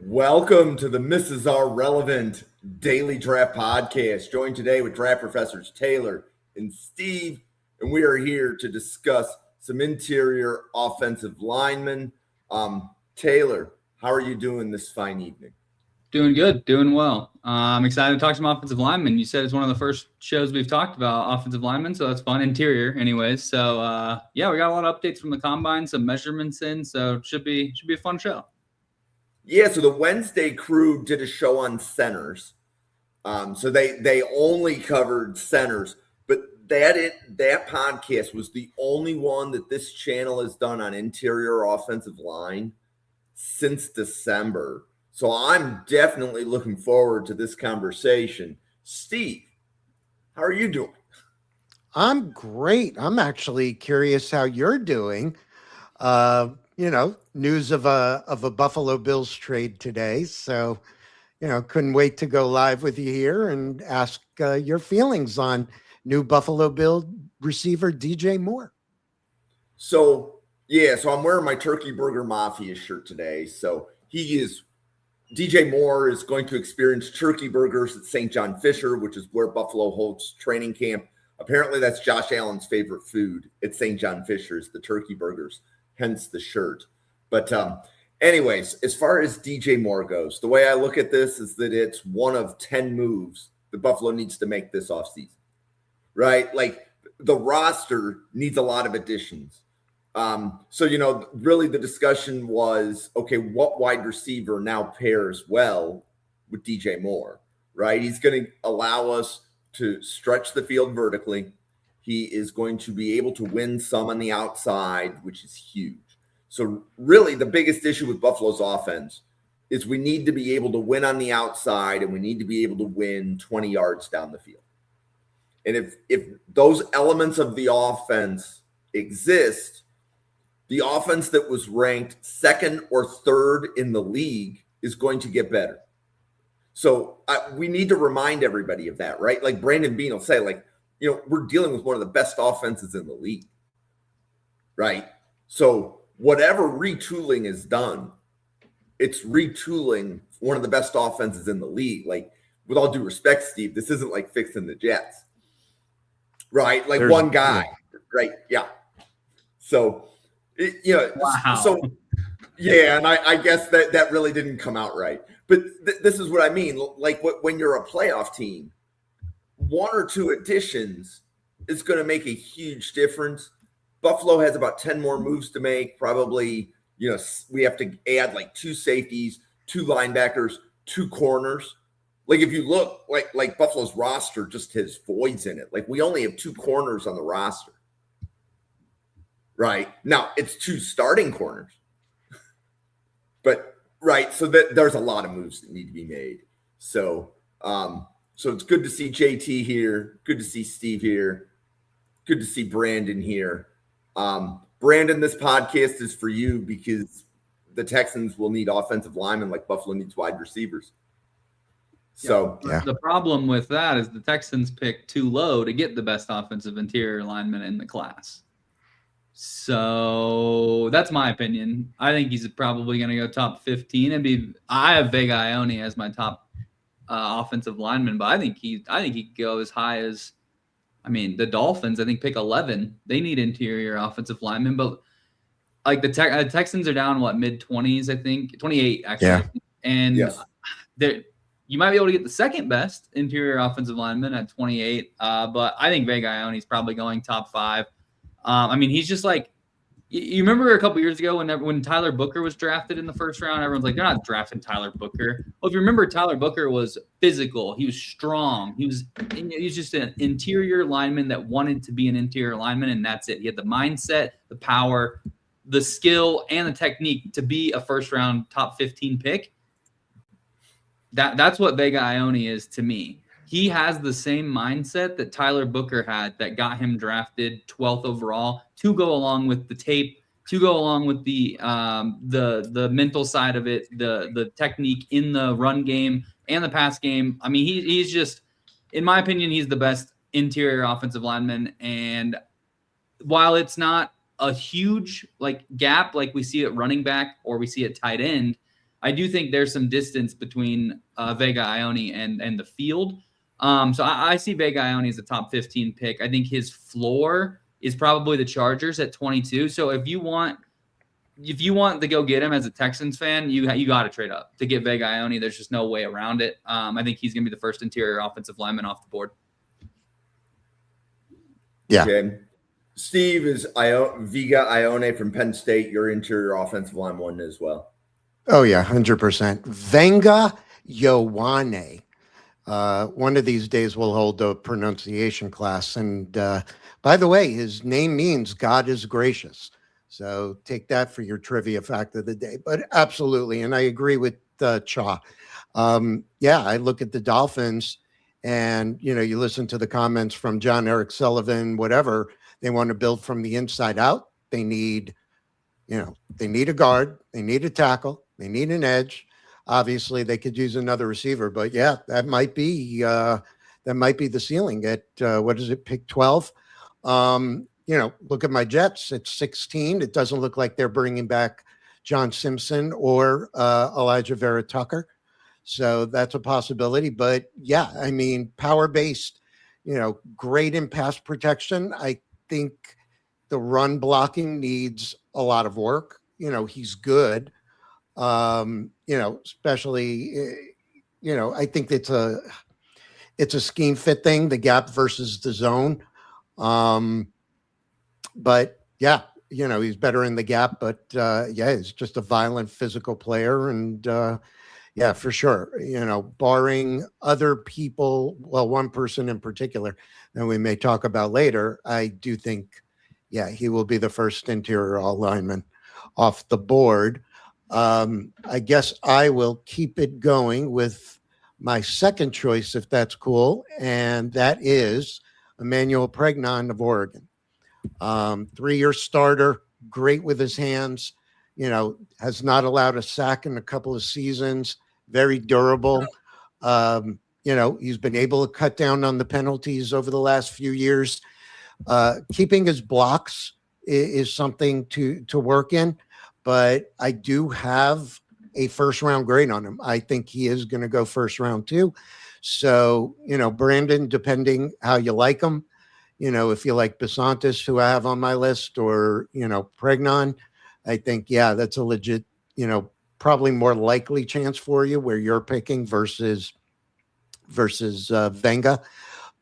Welcome to the Mrs. R Relevant Daily Draft Podcast. Joined today with draft professors Taylor and Steve, and we are here to discuss some interior offensive linemen. Taylor, how are you doing this fine evening? Doing good, doing well. I'm excited to talk some offensive linemen. You said it's one of the first shows we've talked about offensive linemen, so that's fun. Interior, anyways. So yeah, we got a lot of updates from the combine, some measurements in, so it should be a fun show. Yeah, so the Wednesday crew did a show on centers. So they only covered centers, but that podcast was the only one that this channel has done on interior offensive line since December. So I'm definitely looking forward to this conversation. Steve, how are you doing? I'm great. I'm actually curious how you're doing. News of a Buffalo Bills trade today. So, couldn't wait to go live with you here and ask your feelings on new Buffalo Bill receiver DJ Moore. So I'm wearing my Turkey Burger Mafia shirt today. So DJ Moore is going to experience turkey burgers at St. John Fisher, which is where Buffalo holds training camp. Apparently, that's Josh Allen's favorite food at St. John Fisher's, the turkey burgers, hence the shirt. But anyways, as far as DJ Moore goes, the way I look at this is that it's one of 10 moves that Buffalo needs to make this offseason, right? Like the roster needs a lot of additions. Really the discussion was, okay, what wide receiver now pairs well with DJ Moore, right? He's going to allow us to stretch the field vertically. He is going to be able to win some on the outside, which is huge. So really the biggest issue with Buffalo's offense is we need to be able to win on the outside and we need to be able to win 20 yards down the field. And if those elements of the offense exist, the offense that was ranked second or third in the league is going to get better. So we need to remind everybody of that, right? Like Brandon Beane will say, we're dealing with one of the best offenses in the league, right? So whatever retooling is done, it's retooling one of the best offenses in the league. Like, with all due respect, Steve, this isn't like fixing the Jets, right? Like one guy, right? Yeah. So, Wow. So yeah, and I guess that really didn't come out right. But this is what I mean. Like when you're a playoff team, one or two additions is going to make a huge difference. Buffalo has about 10 more moves to make. Probably, we have to add like 2 safeties, 2 linebackers, 2 corners. Like if you look, like Buffalo's roster just has voids in it. Like we only have 2 corners on the roster. Right. Now it's 2 starting corners. But right, so there's a lot of moves that need to be made. So it's good to see JT here, good to see Steve here, good to see Brandon here. Brandon, this podcast is for you because the Texans will need offensive linemen like Buffalo needs wide receivers. So The problem with that is the Texans picked too low to get the best offensive interior lineman in the class. So that's my opinion. I think he's probably going to go top 15. I have Vega Ione as my top offensive lineman, but I think he could go as high as, the Dolphins. I think pick 11. They need interior offensive linemen, but like the Texans are down mid-20s, I think 28 actually. Yeah. And you might be able to get the second best interior offensive lineman at 28, but I think Vega Ione is probably going top 5. He's just like, you remember a couple years ago when Tyler Booker was drafted in the first round, everyone's like, they're not drafting Tyler Booker. Well, if you remember, Tyler Booker was physical. He was strong. He was just an interior lineman that wanted to be an interior lineman, and that's it. He had the mindset, the power, the skill, and the technique to be a first-round top 15 pick. That's what Vega Ione is to me. He has the same mindset that Tyler Booker had that got him drafted 12th overall to go along with the tape, to go along with the mental side of it, the technique in the run game and the pass game. He's just, in my opinion, he's the best interior offensive lineman. And while it's not a huge gap like we see at running back or we see at tight end, I do think there's some distance between Vega Ione and the field. So I see Vega Ione as a top 15 pick. I think his floor is probably the Chargers at 22. So if you want to go get him as a Texans fan, you got to trade up to get Vega Ione. There's just no way around it. I think he's going to be the first interior offensive lineman off the board. Yeah. Okay. Steve, is Vega Ione from Penn State your interior offensive line one as well? Oh, yeah, 100%. Venga Ioane. One of these days we'll hold a pronunciation class. And by the way, his name means God is gracious. So take that for your trivia fact of the day. But absolutely, and I agree with Cha. Yeah, I look at the Dolphins and, you listen to the comments from John Eric Sullivan, whatever. They want to build from the inside out. They need a guard. They need a tackle. They need an edge. Obviously, they could use another receiver, but yeah, that might be the ceiling at what is it, pick 12? Look at my Jets at 16. It doesn't look like they're bringing back John Simpson or Elijah Vera Tucker, so that's a possibility. But yeah, I mean, power based, great in pass protection. I think the run blocking needs a lot of work. He's good. Especially, I think it's a scheme fit thing, the gap versus the zone. But yeah, he's better in the gap, but yeah, he's just a violent physical player. And yeah, for sure. Barring other people, well, one person in particular that we may talk about later, I do think, yeah, he will be the first interior all lineman off the board. I guess I will keep it going with my second choice, if that's cool, and that is Emmanuel Pregnon of Oregon. 3-year starter, great with his hands, has not allowed a sack in a couple of seasons, very durable. He's been able to cut down on the penalties over the last few years. Keeping his blocks is something to work in. But I do have a first round grade on him. I think he is going to go first round too. So, Brandon, depending how you like him, if you like Besantis, who I have on my list, or, Pregnon, I think, yeah, that's a legit, probably more likely chance for you where you're picking versus Venga.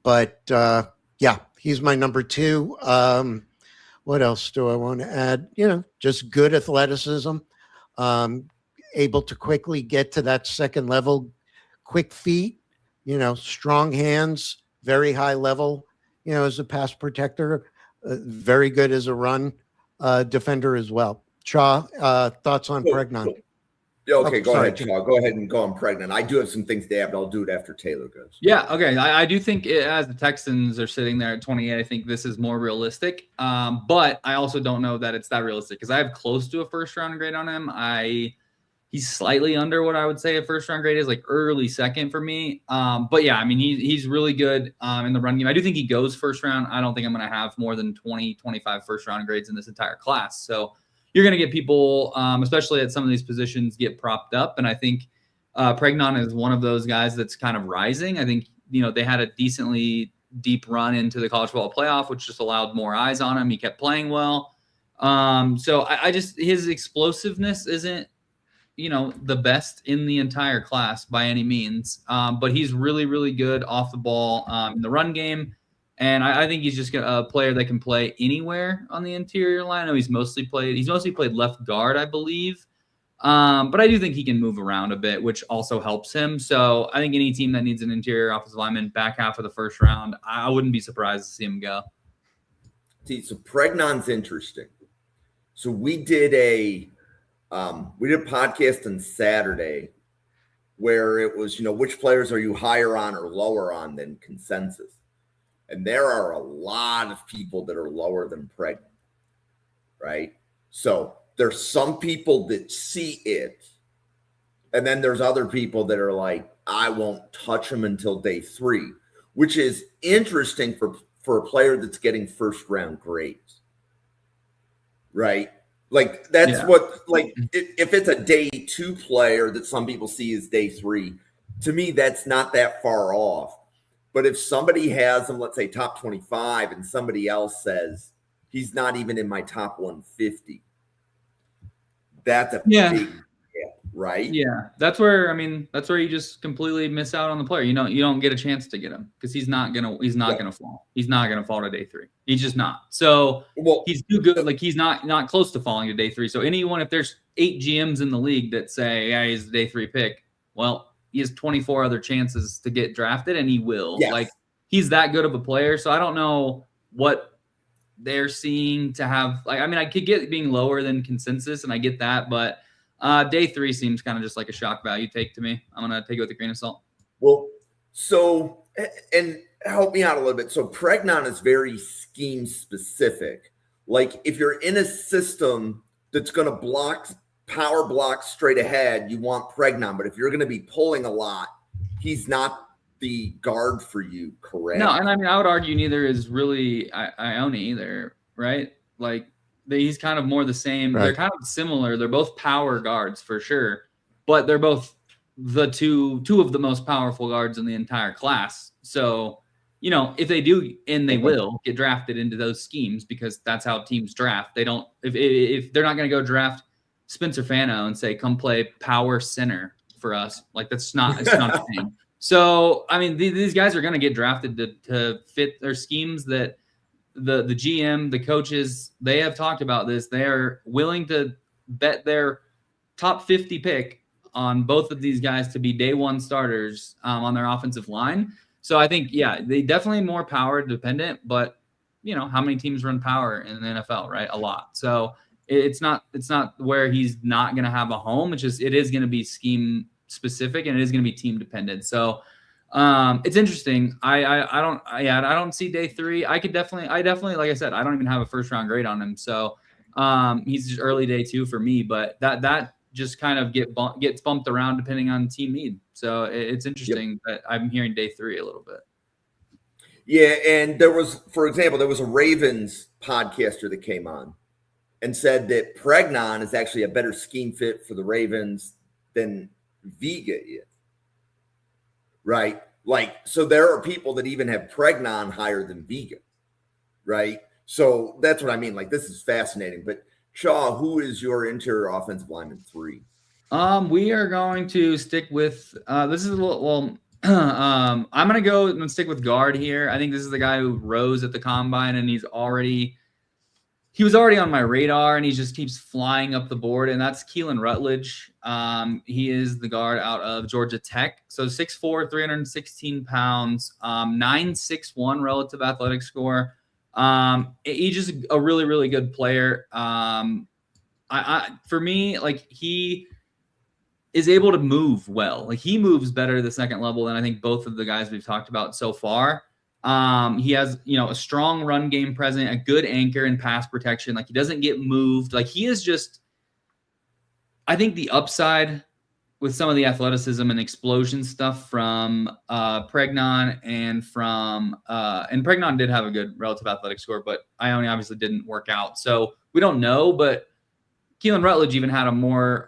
But yeah, he's my number 2. What else do I want to add? Just good athleticism, able to quickly get to that second level, quick feet, strong hands, very high level, as a pass protector, very good as a run defender as well. Cha, thoughts on Pregnon? Okay, go ahead, Cha. Go ahead and go on Pregnon. I do have some things to add, but I'll do it after Taylor goes. Yeah, okay. I do think as the Texans are sitting there at 28, I think this is more realistic. But I also don't know that it's that realistic because I have close to a first-round grade on him. He's slightly under what I would say a first-round grade is, like early second for me. But yeah, I mean, he's really good in the run game. I do think he goes first round. I don't think I'm going to have more than 20, 25 first-round grades in this entire class. So you're going to get people, especially at some of these positions, get propped up. And I think Pregnon is one of those guys that's kind of rising. I think, they had a decently deep run into the college football playoff, which just allowed more eyes on him. He kept playing well. So I just, his explosiveness isn't, the best in the entire class by any means. But he's really, really good off the ball in the run game. And I think he's just a player that can play anywhere on the interior line. I know he's mostly played left guard, I believe. But I do think he can move around a bit, which also helps him. So I think any team that needs an interior offensive lineman back half of the first round, I wouldn't be surprised to see him go. See, so Pregnon's interesting. So we did a podcast on Saturday where it was, which players are you higher on or lower on than consensus? And there are a lot of people that are lower than Pregnon, right? So there's some people that see it, and then there's other people that are like, I won't touch him until day 3, which is interesting for a player that's getting first round grades, right? Like that's Yeah. what, like if it's a day 2 player that some people see as day 3, to me that's not that far off. But if somebody has them, let's say top 25, and somebody else says he's not even in my top 150, that's a big gap, right? Yeah, that's where you just completely miss out on the player. You don't get a chance to get him because he's not gonna fall. He's not gonna fall to day 3. He's just not. So he's too good. Like he's not close to falling to day 3. So anyone, if there's 8 GMs in the league that say, yeah, he's a day 3 pick, well, he has 24 other chances to get drafted, and he will. Yes. Like he's that good of a player. So I don't know what they're seeing to have. Like I could get being lower than consensus, and I get that, but day 3 seems kind of just like a shock value take to me. I'm gonna take it with a grain of salt. Well, so, and help me out a little bit. So Pregnon is very scheme specific. Like if you're in a system that's going to power block straight ahead, you want Pregnon. But if you're going to be pulling a lot, he's not the guard for you, correct? No, and I would argue neither is really Ione either, right? Like he's kind of more the same. Right. They're kind of similar. They're both power guards for sure, but they're both the two of the most powerful guards in the entire class. So, if they do, and they will get drafted into those schemes because that's how teams draft. They don't, if they're not going to go draft Spencer Fano and say, come play power center for us. Like it's not a thing. So, these guys are going to get drafted to fit their schemes that the GM, the coaches, they have talked about this. They are willing to bet their top 50 pick on both of these guys to be day 1 starters on their offensive line. So I think, they definitely more power dependent, but how many teams run power in the NFL, right? A lot. So it's not where he's not going to have a home. It's just, it is going to be scheme specific and it is going to be team dependent. So it's interesting. I don't see day 3. I definitely, like I said, I don't even have a first round grade on him. So he's just early day 2 for me, but that just kind of gets bumped around depending on team need. So it's interesting that I'm hearing day 3 a little bit. Yeah. And there was a Ravens podcaster that came on and said that Pregnon is actually a better scheme fit for the Ravens than Vega is. Right. Like, so there are people that even have Pregnon higher than Vega. Right. So that's what I mean. Like, this is fascinating. But Shaw, who is your interior offensive lineman 3? We are going to stick with this is a little I'm gonna go and stick with guard here. I think this is the guy who rose at the combine and he was already on my radar and he just keeps flying up the board, and that's Keelan Rutledge. He is the guard out of Georgia Tech. So 6'4", 316 pounds, 9.61 relative athletic score. He's just a really, really good player. For me, like he is able to move well. Like he moves better at the second level than I think both of the guys we've talked about so far. He has, a strong run game present, a good anchor and pass protection. Like he doesn't get moved. Like he is just, I think the upside with some of the athleticism and explosion stuff from Pregnon and Pregnon did have a good relative athletic score, but Ione obviously didn't work out. So we don't know, but Keelan Rutledge even had a more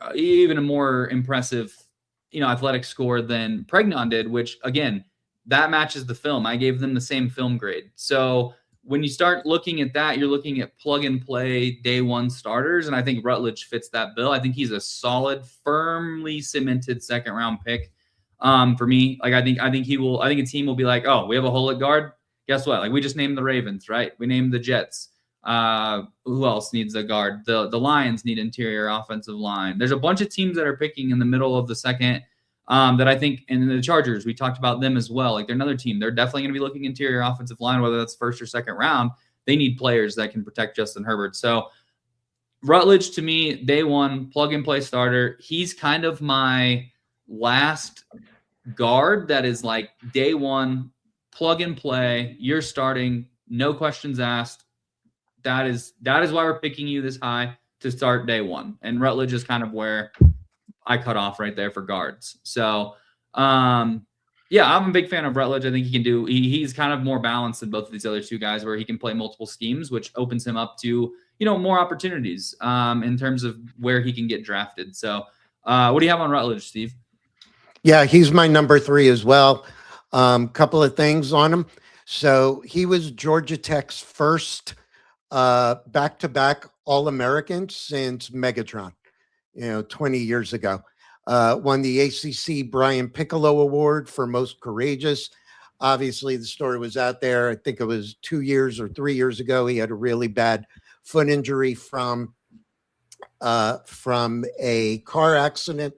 impressive, athletic score than Pregnon did, which again, that matches the film. I gave them the same film grade. So when you start looking at that, you're looking at plug and play day 1 starters. And I think Rutledge fits that bill. I think he's a solid, firmly cemented second round pick. For me, like I think a team will be like, oh, we have a hole at guard. Guess what? Like we just named the Ravens, right? We named the Jets. Who else needs a guard? The Lions need interior offensive line. There's a bunch of teams that are picking in the middle of the second that I think, and the Chargers, we talked about them as well. Like they're another team. They're definitely going to be looking interior offensive line, whether that's first or second round. They need players that can protect Justin Herbert. So Rutledge to me, day 1, plug and play starter. He's kind of my last guard that is like day 1, plug and play. You're starting, no questions asked. That is why we're picking you this high to start day 1. And Rutledge is kind of where I cut off right there for guards. So, I'm a big fan of Rutledge. I think he's kind of more balanced than both of these other 2 guys where he can play multiple schemes, which opens him up to, more opportunities in terms of where he can get drafted. So what do you have on Rutledge, Steve? Yeah, he's my number 3 as well. Couple of things on him. So he was Georgia Tech's first back-to-back All-American since Megatron, 20 years ago. Won the ACC Brian Piccolo Award for most courageous. Obviously, the story was out there. I think it was 2 years or 3 years ago. He had a really bad foot injury from a car accident.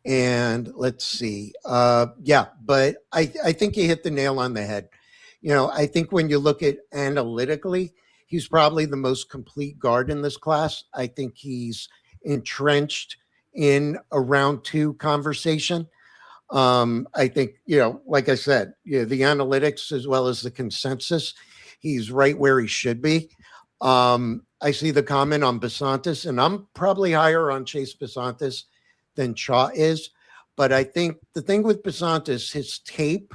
And let's see. Yeah, but I think you hit the nail on the head. I think when you look at analytically, he's probably the most complete guard in this class. I think he's entrenched in a round 2 conversation. I think, like I said, the analytics as well as the consensus, he's right where he should be. I see the comment on Basantis, and I'm probably higher on Chase Basantis than Shaw is. But I think the thing with Basantis, his tape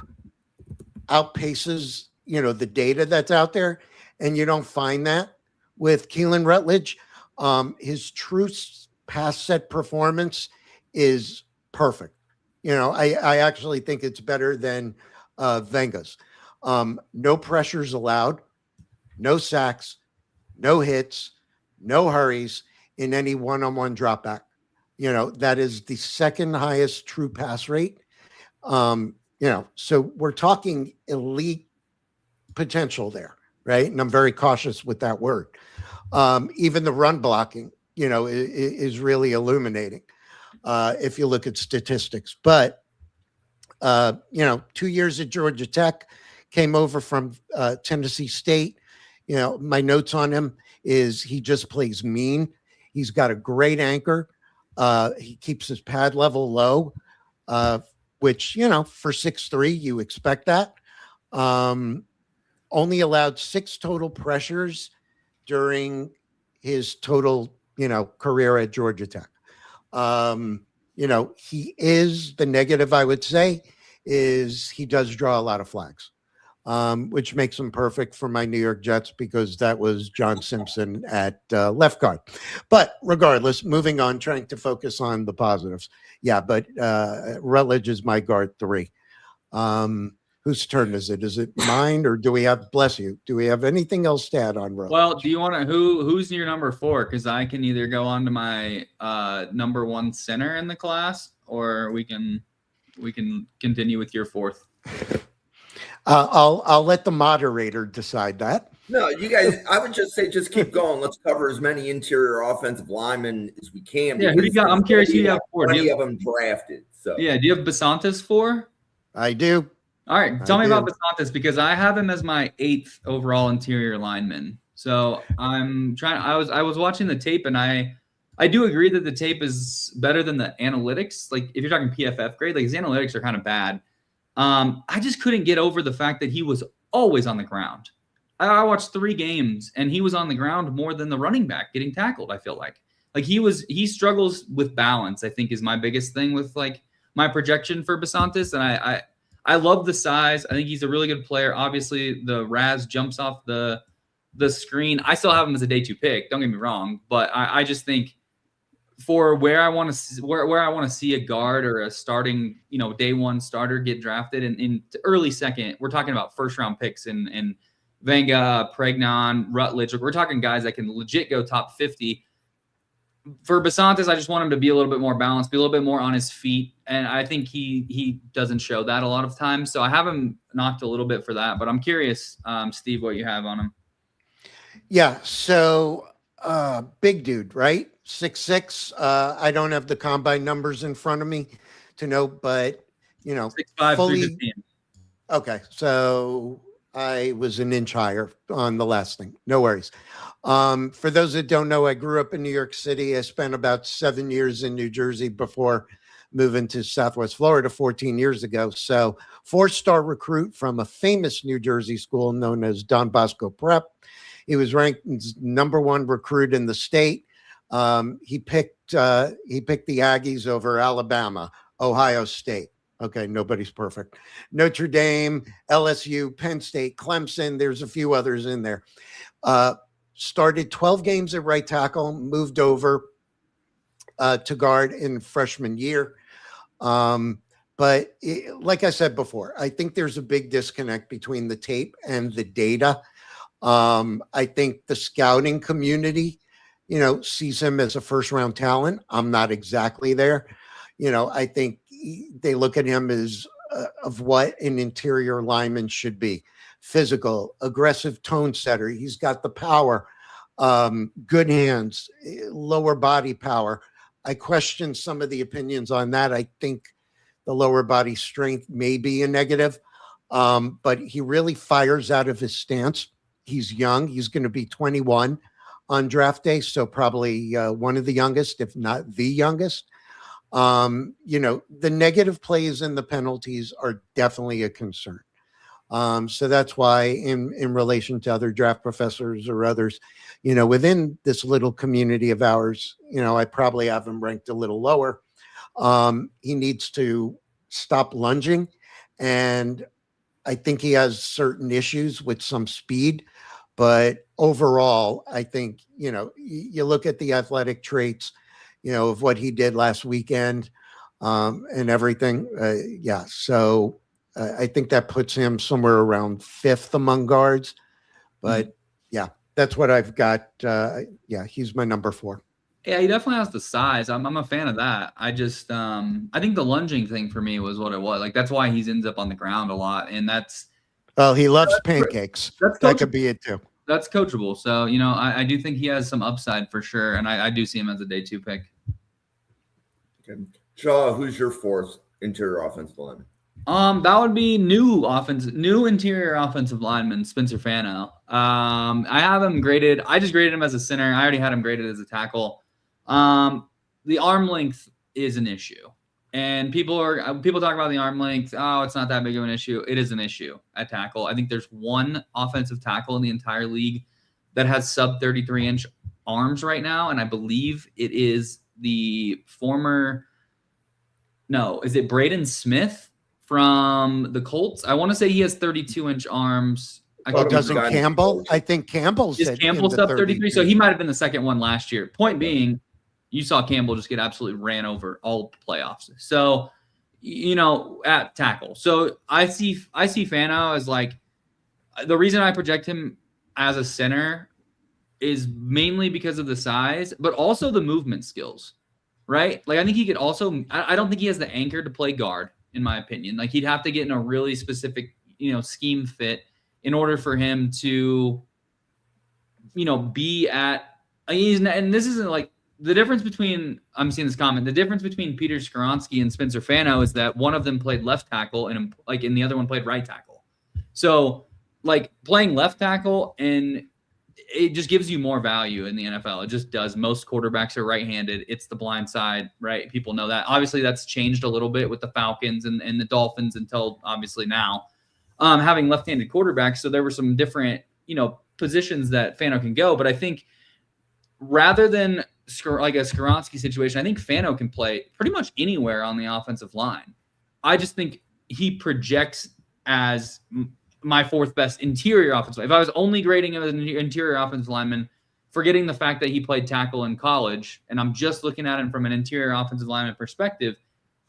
outpaces, the data that's out there. And you don't find that with Keelan Rutledge. His true pass set performance is perfect. I actually think it's better than Venga's. No pressures allowed, no sacks, no hits, no hurries in any one-on-one drop back. That is the second highest true pass rate. So we're talking elite potential there, right? And I'm very cautious with that word. Even the run blocking, is really illuminating if you look at statistics. But, 2 years at Georgia Tech, came over from Tennessee State. My notes on him is he just plays mean. He's got a great anchor. He keeps his pad level low, which, for 6'3", you expect that. Only allowed 6 total pressures during his total, career at Georgia Tech. He is the negative, I would say, is he does draw a lot of flags, which makes him perfect for my New York Jets because that was John Simpson at left guard. But regardless, moving on, trying to focus on the positives. Yeah, but Rutledge is my guard 3. Whose turn is it? Is it mine, or do we have, bless you, do we have anything else to add on Rutledge? Well, do you want to, who's your number 4? Because I can either go on to my number 1 center in the class, or we can continue with your 4th. I'll let the moderator decide that. No, you guys, I would just say just keep going. Let's cover as many interior offensive linemen as we can. Yeah, who do you got? I'm curious who you have 4. Plenty of them drafted. So yeah, do you have Basantis 4? I do. All right, tell me about Basantis, because I have him as my 8th overall interior lineman. So I'm trying. I was watching the tape, and I do agree that the tape is better than the analytics. Like if you're talking PFF grade, like his analytics are kind of bad. I just couldn't get over the fact that he was always on the ground. I watched 3 games, and he was on the ground more than the running back getting tackled. I feel like he struggles with balance, I think, is my biggest thing with like my projection for Basantis. And I love the size. I think he's a really good player. Obviously, the Raz jumps off the screen. I still have him as a day 2 pick. Don't get me wrong, but I just think for where I want to see a guard or a starting, day 1 starter get drafted in early second, we're talking about first round picks in Venga, Pregnon, Rutledge. We're talking guys that can legit go top 50. For Basantis, I just want him to be a little bit more balanced, be a little bit more on his feet. And I think he doesn't show that a lot of times. So I have him knocked a little bit for that. But I'm curious, Steve, what you have on him. Yeah, so big dude, right? 6'6". I don't have the combine numbers in front of me to know, but 6'5", fully 315. Okay, so I was an inch higher on the last thing. No worries. For those that don't know, I grew up in New York City. I spent about 7 years in New Jersey before moving to Southwest Florida 14 years ago. So 4-star recruit from a famous New Jersey school known as Don Bosco Prep. He was ranked number 1 recruit in the state. He picked the Aggies over Alabama, Ohio State. Okay, nobody's perfect. Notre Dame, LSU, Penn State, Clemson. There's a few others in there. started 12 games at right tackle, moved over to guard in freshman year. But like I said before, I think there's a big disconnect between the tape and the data. I think the scouting community, sees him as a first round talent. I'm not exactly there. I think they look at him as of what an interior lineman should be: physical, aggressive tone setter. He's got the power, good hands, lower body power. I question some of the opinions on that. I think the lower body strength may be a negative, but he really fires out of his stance. He's young. He's going to be 21 on draft day, so probably one of the youngest, if not the youngest. The negative plays and the penalties are definitely a concern. So that's why in relation to other draft professors or others, within this little community of ours, I probably have him ranked a little lower. He needs to stop lunging, and I think he has certain issues with some speed, but overall, I think, you look at the athletic traits, of what he did last weekend, and everything. Yeah. So I think that puts him somewhere around 5th among guards, but yeah, that's what I've got. Yeah, he's my number 4. Yeah, he definitely has the size. I'm a fan of that. I just I think the lunging thing for me was what it was. Like that's why he ends up on the ground a lot, and that's well, he loves pancakes. That could be it too. That's coachable. So I do think he has some upside for sure, and I do see him as a day 2 pick. Okay. Shaw, who's your 4th interior offensive lineman? That would be new interior offensive lineman, Spencer Fano. I have him graded. I just graded him as a center. I already had him graded as a tackle. The arm length is an issue, and people talk about the arm length. Oh, it's not that big of an issue. It is an issue at tackle. I think there's one offensive tackle in the entire league that has sub 33-inch arms right now, and I believe it is the former. No, is it Braden Smith from the Colts? I want to say he has 32-inch arms. Doesn't Campbell? I think Campbell's is Campbell sub 33, so he might have been the second one last year. Point being, you saw Campbell just get absolutely ran over all playoffs. So, at tackle. So I see Fano as like the reason I project him as a center is mainly because of the size, but also the movement skills, right? Like I think he could also. I don't think he has the anchor to play guard, in my opinion. Like he'd have to get in a really specific, scheme fit in order for him to, be at. And this isn't like. The difference between, I'm seeing this comment, the difference between Peter Skoronski and Spencer Fano is that one of them played left tackle and the other one played right tackle. So like playing left tackle, and it just gives you more value in the NFL. It just does. Most quarterbacks are right-handed. It's the blind side, right? People know that. Obviously that's changed a little bit with the Falcons and the Dolphins until obviously now having left-handed quarterbacks. So there were some different, positions that Fano can go. But I think rather than like a Skoronski situation, I think Fano can play pretty much anywhere on the offensive line. I just think he projects as my 4th best interior offensive. If I was only grading him as an interior offensive lineman, forgetting the fact that he played tackle in college, and I'm just looking at him from an interior offensive lineman perspective,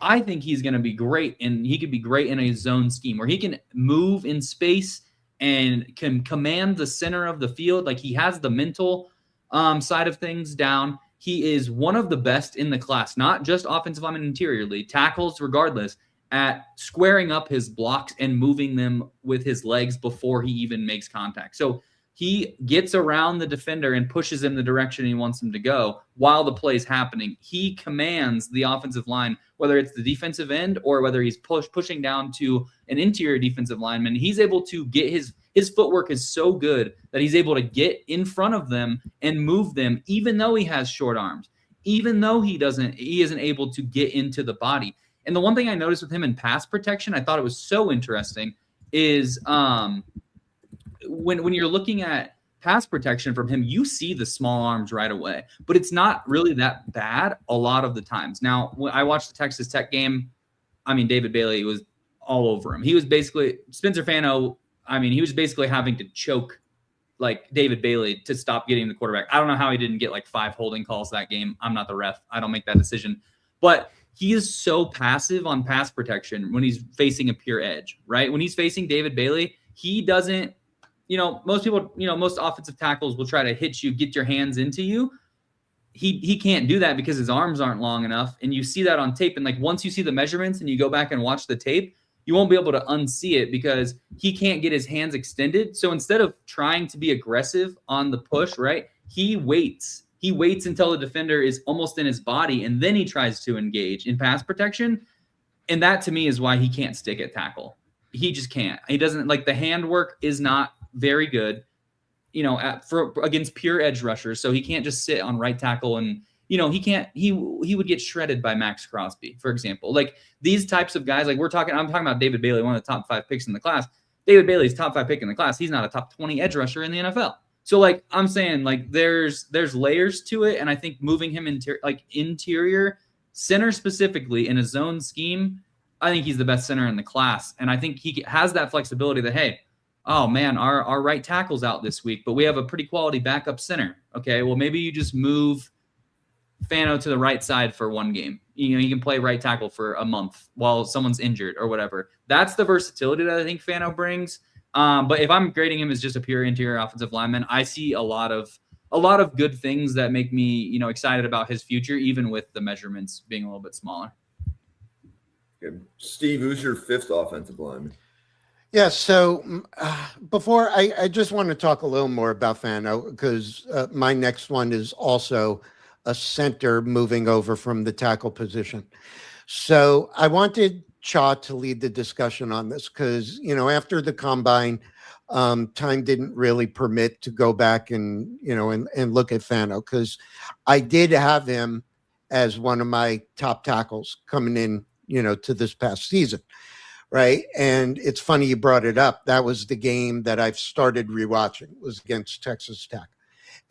I think he's going to be great, and he could be great in a zone scheme where he can move in space and can command the center of the field. Like he has the mental side of things down. He is one of the best in the class, not just offensive lineman interiorly, tackles regardless, at squaring up his blocks and moving them with his legs before he even makes contact. So he gets around the defender and pushes him the direction he wants him to go while the play's happening. He commands the offensive line, whether it's the defensive end or whether he's pushing down to an interior defensive lineman. He's able to get his footwork is so good that he's able to get in front of them and move them, even though he has short arms, even though he isn't able to get into the body. And the one thing I noticed with him in pass protection, I thought it was so interesting, is when you're looking at pass protection from him, you see the small arms right away, but it's not really that bad a lot of the times. Now, when I watched the Texas Tech game, David Bailey was all over him. He was basically Spencer Fano. He was basically having to choke like David Bailey to stop getting the quarterback. I don't know how he didn't get like 5 holding calls that game. I'm not the ref. I don't make that decision. But he is so passive on pass protection when he's facing a pure edge, right? When he's facing David Bailey, he doesn't, most people, most offensive tackles will try to hit you, get your hands into you. He can't do that because his arms aren't long enough. And you see that on tape. And like once you see the measurements and you go back and watch the tape, you won't be able to unsee it because he can't get his hands extended. So instead of trying to be aggressive on the push, right, he waits. He waits until the defender is almost in his body, and then he tries to engage in pass protection. And that to me is why he can't stick at tackle. He just can't. He doesn't, like, the handwork is not very good, against pure edge rushers. So he can't just sit on right tackle and, he would get shredded by Max Crosby, for example. Like these types of guys, like I'm talking about David Bailey, one of the top 5 picks in the class. David Bailey's top 5 pick in the class. He's not a top 20 edge rusher in the NFL. So like I'm saying, like there's layers to it. And I think moving him interior center specifically in a zone scheme, I think he's the best center in the class. And I think he has that flexibility that, hey, oh man, our right tackle's out this week, but we have a pretty quality backup center. Okay, well maybe you just move Fano to the right side for one game. You can play right tackle for a month while someone's injured or whatever. That's the versatility that I think Fano brings. But if I'm grading him as just a pure interior offensive lineman, I see a lot of good things that make me, excited about his future, even with the measurements being a little bit smaller. Okay. Steve, who's your 5th offensive lineman? Yeah, so before I just want to talk a little more about Fano because my next one is also a center moving over from the tackle position. So I wanted Cha to lead the discussion on this because, after the combine, time didn't really permit to go back and, and look at Fano because I did have him as one of my top tackles coming in, to this past season. Right. And it's funny you brought it up. That was the game that I've started rewatching, was against Texas Tech.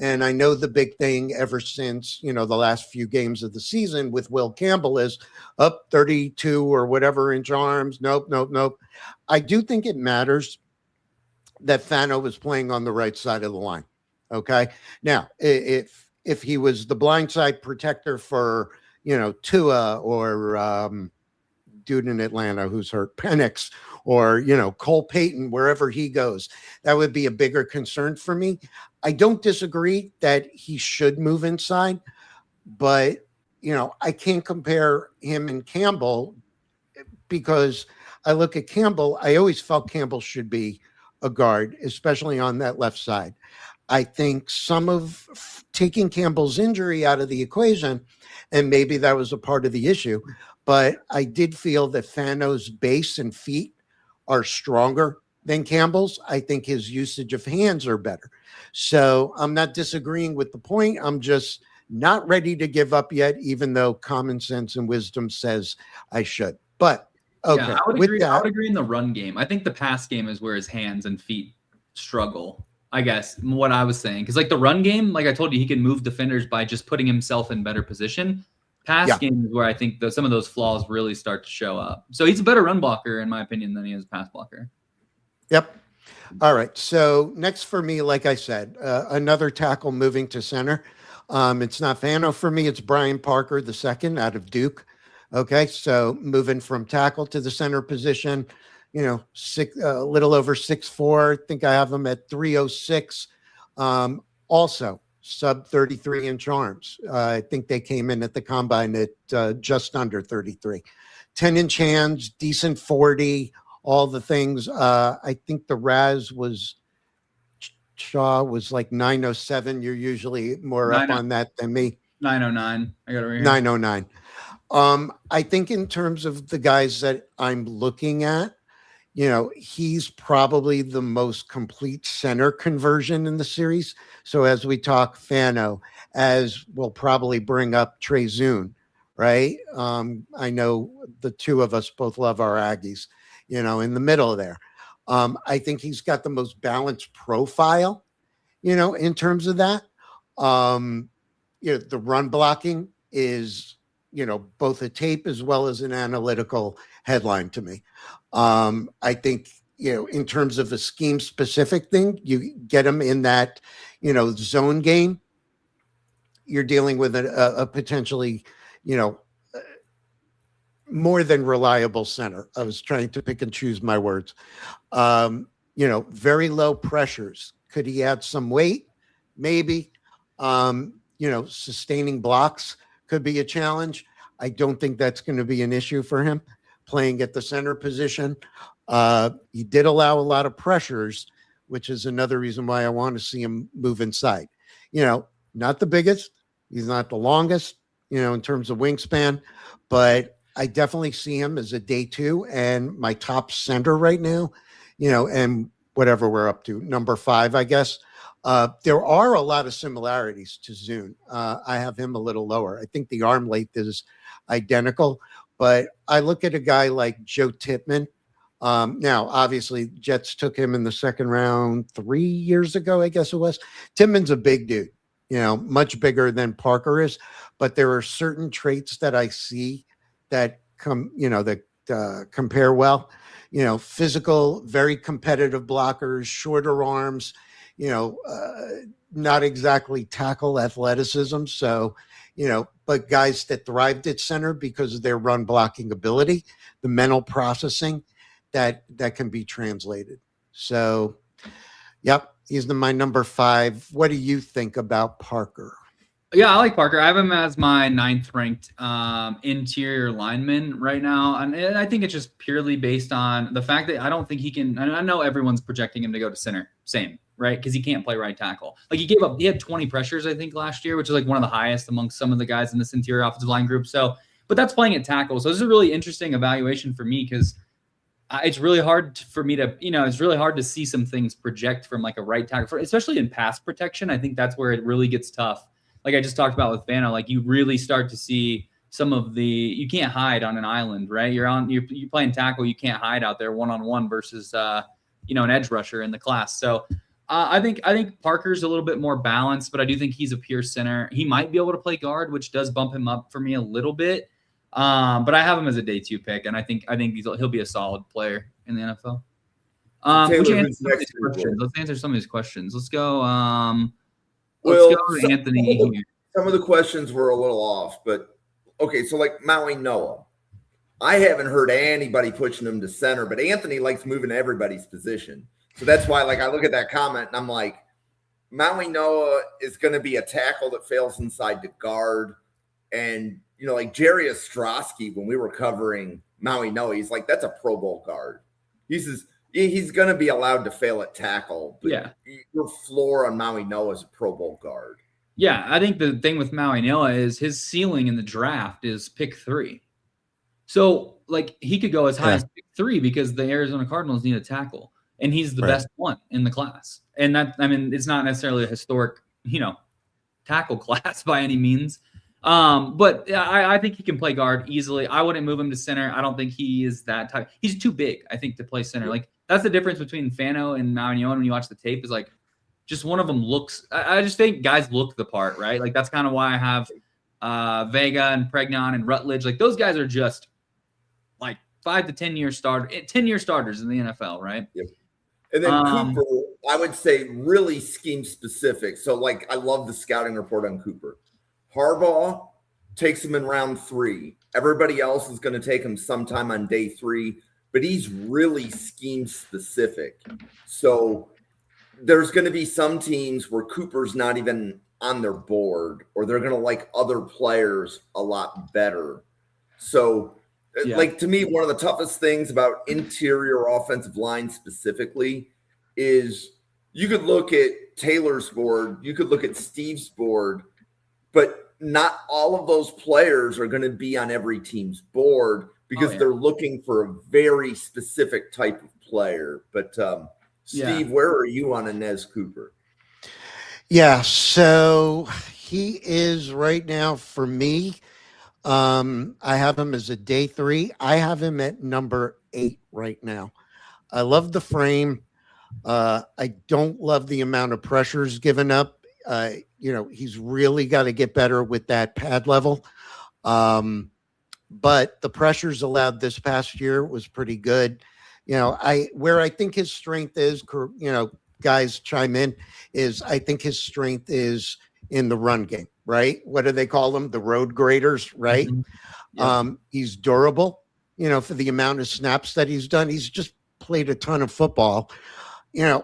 And I know the big thing ever since, the last few games of the season with Will Campbell is up 32 or whatever inch arms. Nope. I do think it matters that Fano was playing on the right side of the line. Okay. Now, if he was the blindside protector for, Tua or dude in Atlanta who's hurt, Penix, or, Cole Payton, wherever he goes, that would be a bigger concern for me. I don't disagree that he should move inside, but, I can't compare him and Campbell because I look at Campbell. I always felt Campbell should be a guard, especially on that left side. I think some of taking Campbell's injury out of the equation, and maybe that was a part of the issue, but I did feel that Fano's base and feet are stronger than Campbell's. I think his usage of hands are better. So I'm not disagreeing with the point. I'm just not ready to give up yet, even though common sense and wisdom says I should. But okay, yeah, I would agree in the run game. I think the pass game is where his hands and feet struggle, I guess, what I was saying. Because like the run game, like I told you, he can move defenders by just putting himself in better position. Pass game is where I think some of those flaws really start to show up. So he's a better run blocker, in my opinion, than he is a pass blocker. Yep. All right. So next for me, like I said, another tackle moving to center. It's not Fano for me. It's Brian Parker, the second out of Duke. Okay. So moving from tackle to the center position, a little over 6'4". I think I have him at 306. Also, sub 33 inch arms. I think they came in at the combine at just under 33. 10 inch hands, decent 40, all the things. I think the RAS was Shaw was like 907. You're usually more up on that than me. 909. I got it right here. 909. I think in terms of the guys that I'm looking at, he's probably the most complete center conversion in the series. So as we talk Fano, as we'll probably bring up Trey Zune, right? I know the two of us both love our Aggies, in the middle there. I think he's got the most balanced profile, in terms of that. The run blocking is, both a tape as well as an analytical headline to me. I think in terms of a scheme specific thing, you get him in that, zone game. You're dealing with a potentially, you know, more than reliable center. I was trying to pick and choose my words. Very low pressures. Could he add some weight? Maybe. Sustaining blocks could be a challenge. I don't think that's going to be an issue for him playing at the center position. He did allow a lot of pressures, which is another reason why I want to see him move inside. Not the biggest. He's not the longest, in terms of wingspan, but I definitely see him as a day 2 and my top center right now, and whatever we're up to, number 5, I guess. There are a lot of similarities to Zune. I have him a little lower. I think the arm length is identical, but I look at a guy like Joe Tippmann. Now, obviously, Jets took him in the second round 3 years ago, I guess it was. Tippmann's a big dude, much bigger than Parker is, but there are certain traits that I see that compare well. Physical, very competitive blockers, shorter arms, not exactly tackle athleticism. So, but guys that thrived at center because of their run blocking ability, the mental processing that can be translated. So, yep, he's my number 5. What do you think about Parker? Yeah, I like Parker. I have him as my 9th ranked interior lineman right now. And I think it's just purely based on the fact that I don't think he can. And I know everyone's projecting him to go to center. Same, right? Because he can't play right tackle. Like he had 20 pressures, I think, last year, which is like one of the highest amongst some of the guys in this interior offensive line group. So, but that's playing at tackle. So this is a really interesting evaluation for me because it's really hard for me to, it's really hard to see some things project from like a right tackle, especially in pass protection. I think that's where it really gets tough. Like I just talked about with Vano, like you really start to see some of you can't hide on an island, right? You're playing tackle. You can't hide out there one-on-one versus, an edge rusher in the class. So I think Parker's a little bit more balanced, but I do think he's a pure center. He might be able to play guard, which does bump him up for me a little bit. But I have him as a day 2 pick. And I think he'll be a solid player in the NFL. Let's answer some of these questions. Let's go. Let's go to Anthony here. Some of the questions were a little off, but okay. So like Maui Noah, I haven't heard anybody pushing him to center, but Anthony likes moving to everybody's position. So that's why like I look at that comment and I'm like, Maui Noah is going to be a tackle that fails inside the guard. And, like Jerry Ostrowski, when we were covering Maui Noah, he's like, that's a Pro Bowl guard. He's going to be allowed to fail at tackle. But yeah. Your floor on Maui Noah is a Pro Bowl guard. Yeah, I think the thing with Maui Noah is his ceiling in the draft is pick 3. So, like, he could go as high as pick 3 because the Arizona Cardinals need a tackle, and he's the best one in the class. And it's not necessarily a historic, tackle class by any means. But I think he can play guard easily. I wouldn't move him to center. I don't think he is that type. He's too big, I think, to play center. Like, that's the difference between Fano and Maui Noah when you watch the tape is like, just one of them looks. I just think guys look the part, right? Like that's kind of why I have Vega and Pregnon and Rutledge. Like those guys are just like 5 to 10 year starters in the NFL, right? Yep. And then Cooper, I would say really scheme specific. So like I love the scouting report on Cooper. Harbaugh takes him in round 3. Everybody else is going to take him sometime on day 3, but he's really scheme specific. So there's going to be some teams where Cooper's not even on their board, or they're going to like other players a lot better. So like to me, one of the toughest things about interior offensive line specifically is you could look at Taylor's board, you could look at Steve's board, but not all of those players are going to be on every team's board because they're looking for a very specific type of player. But Steve, where are you on Inez Cooper? Yeah, so he is right now for me. I have him as a day 3. I have him at number 8 right now. I love the frame. I don't love the amount of pressures given up. He's really got to get better with that pad level. But the pressures allowed this past year was pretty good. Where I think his strength is, guys chime in, is I think his strength is in the run game, right? What do they call them? The road graders, right? Mhm. Yep. He's durable, for the amount of snaps that he's done. He's just played a ton of football. I'm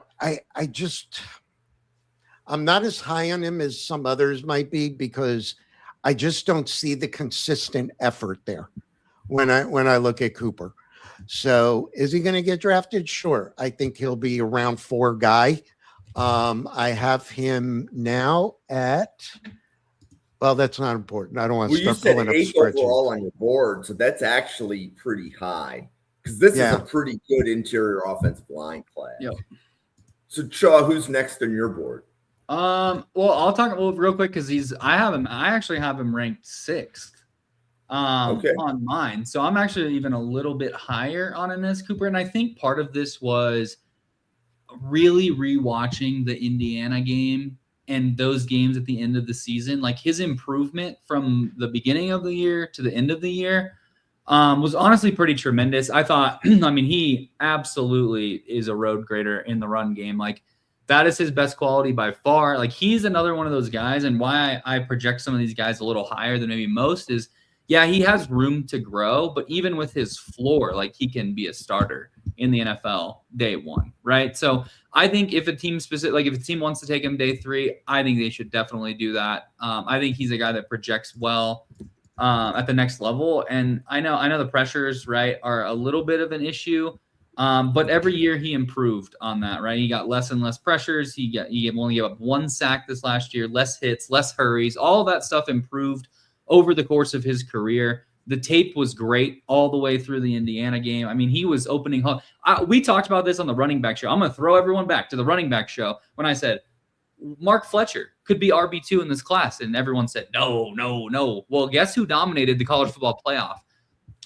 not as high on him as some others might be because I just don't see the consistent effort there when I look at Cooper. So is he going to get drafted? Sure. I think he'll be a round 4 guy. I have him now at, well, that's not important. I don't want to Well, you start pulling said up 8th spreadsheets. overall on your board, so that's actually pretty high because this is a Yeah. pretty good interior offensive line class. Yep. So, Chaw, who's next on your board? Well, I'll talk real quick because I actually have him ranked 6th Okay. on mine. So I'm actually even a little bit higher on Inez Cooper. And I think part of this was really rewatching the Indiana game and those games at the end of the season. Like his improvement from the beginning of the year to the end of the year was honestly pretty tremendous. I thought, I mean, he absolutely is a road grader in the run game. Like that is his best quality by far. Like he's another one of those guys. And why I project some of these guys a little higher than maybe most is, yeah, he has room to grow, but even with his floor, like he can be a starter in the NFL day 1, right? So I think if a team wants to take him day 3, I think they should definitely do that. I think he's a guy that projects well at the next level. And I know the pressures, right, are a little bit of an issue. But every year he improved on that, right? He got less and less pressures. He only gave up 1 sack this last year, less hits, less hurries. All of that stuff improved over the course of his career. The tape was great all the way through the Indiana game. I mean, he was opening. We talked about this on the running back show. I'm going to throw everyone back to the running back show when I said Mark Fletcher could be RB2 in this class. And everyone said, no. Well, guess who dominated the college football playoff?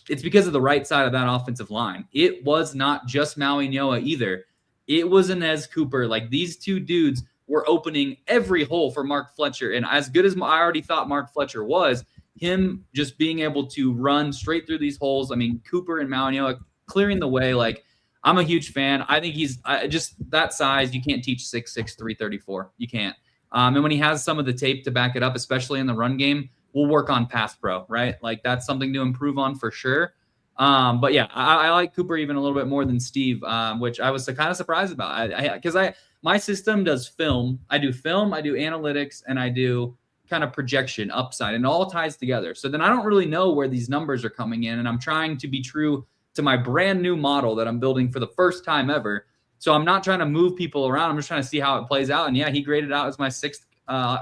It's because of the right side of that offensive line. It was not just Maui Noa either. It was Inez Cooper. Like these two dudes were opening every hole for Mark Fletcher. And as good as I already thought Mark Fletcher was, him just being able to run straight through these holes. I mean, Cooper and Maui Noa clearing the way. Like I'm a huge fan. I think he's just that size. You can't teach 6'6", 334. You can't. And when he has some of the tape to back it up, especially in the run game, we'll work on pass pro, right? Like that's something to improve on for sure. But yeah, I like Cooper even a little bit more than Steve, which I was kind of surprised about. Because my system does film. I do analytics, and I do kind of projection upside, and it all ties together. So then I don't really know where these numbers are coming in, and I'm trying to be true to my brand new model that I'm building for the first time ever. So I'm not trying to move people around. I'm just trying to see how it plays out. And yeah, he graded out as my 6th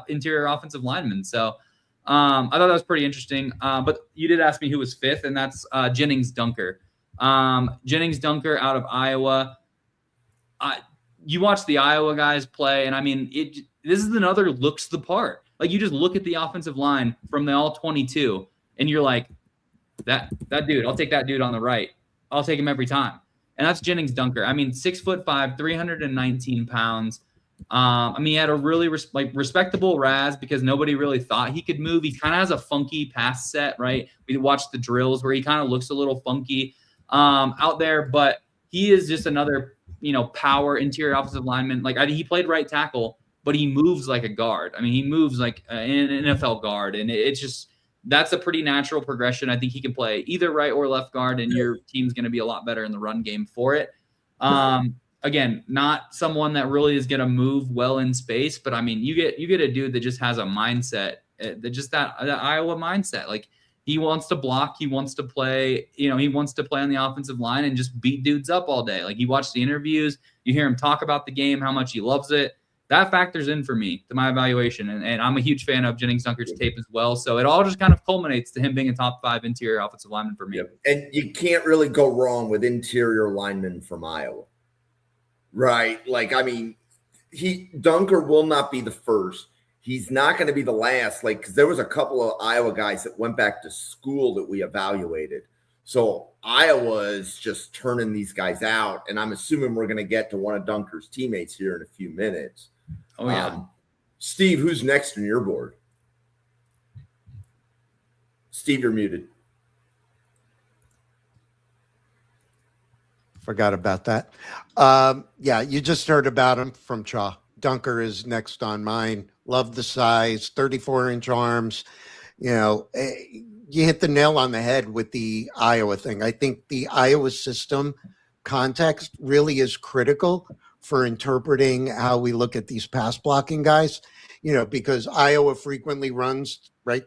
interior offensive lineman. So I thought that was pretty interesting. But you did ask me who was 5th, and that's Jennings Dunker. Jennings Dunker out of Iowa. You watch the Iowa guys play, and I mean, this is another looks the part. Like you just look at the offensive line from the all 22, and you're like, that dude, I'll take that dude on the right. I'll take him every time. And that's Jennings Dunker. I mean, 6'5", 319 pounds. I mean, he had a really respectable RAS because nobody really thought he could move. He kind of has a funky pass set, right? We watched the drills where he kind of looks a little funky out there, but he is just another, power interior offensive lineman. Like he played right tackle, but he moves like a guard. I mean, he moves like an NFL guard, and it's just that's a pretty natural progression. I think he can play either right or left guard, and your team's going to be a lot better in the run game for it. Again, not someone that really is going to move well in space, but I mean, you get a dude that just has a mindset, that Iowa mindset. Like he wants to block, he wants to play, he wants to play on the offensive line and just beat dudes up all day. Like you watch the interviews, you hear him talk about the game, how much he loves it. That factors in for me to my evaluation. And I'm a huge fan of Jennings Dunker's tape as well. So it all just kind of culminates to him being a top 5 interior offensive lineman for me. Yep. And you can't really go wrong with interior linemen from Iowa. Right. Like, I mean, Dunker will not be the first. He's not going to be the last. Like, because there was a couple of Iowa guys that went back to school that we evaluated. So Iowa is just turning these guys out. And I'm assuming we're going to get to one of Dunker's teammates here in a few minutes. Oh, yeah. Steve, who's next on your board? Steve, you're muted. Forgot about that. Yeah, you just heard about him from Chaw. Dunker is next on mine. Love the size, 34-inch arms. You know, you hit the nail on the head with the Iowa thing. I think the Iowa system context really is critical for interpreting how we look at these pass blocking guys. You know, because Iowa frequently runs right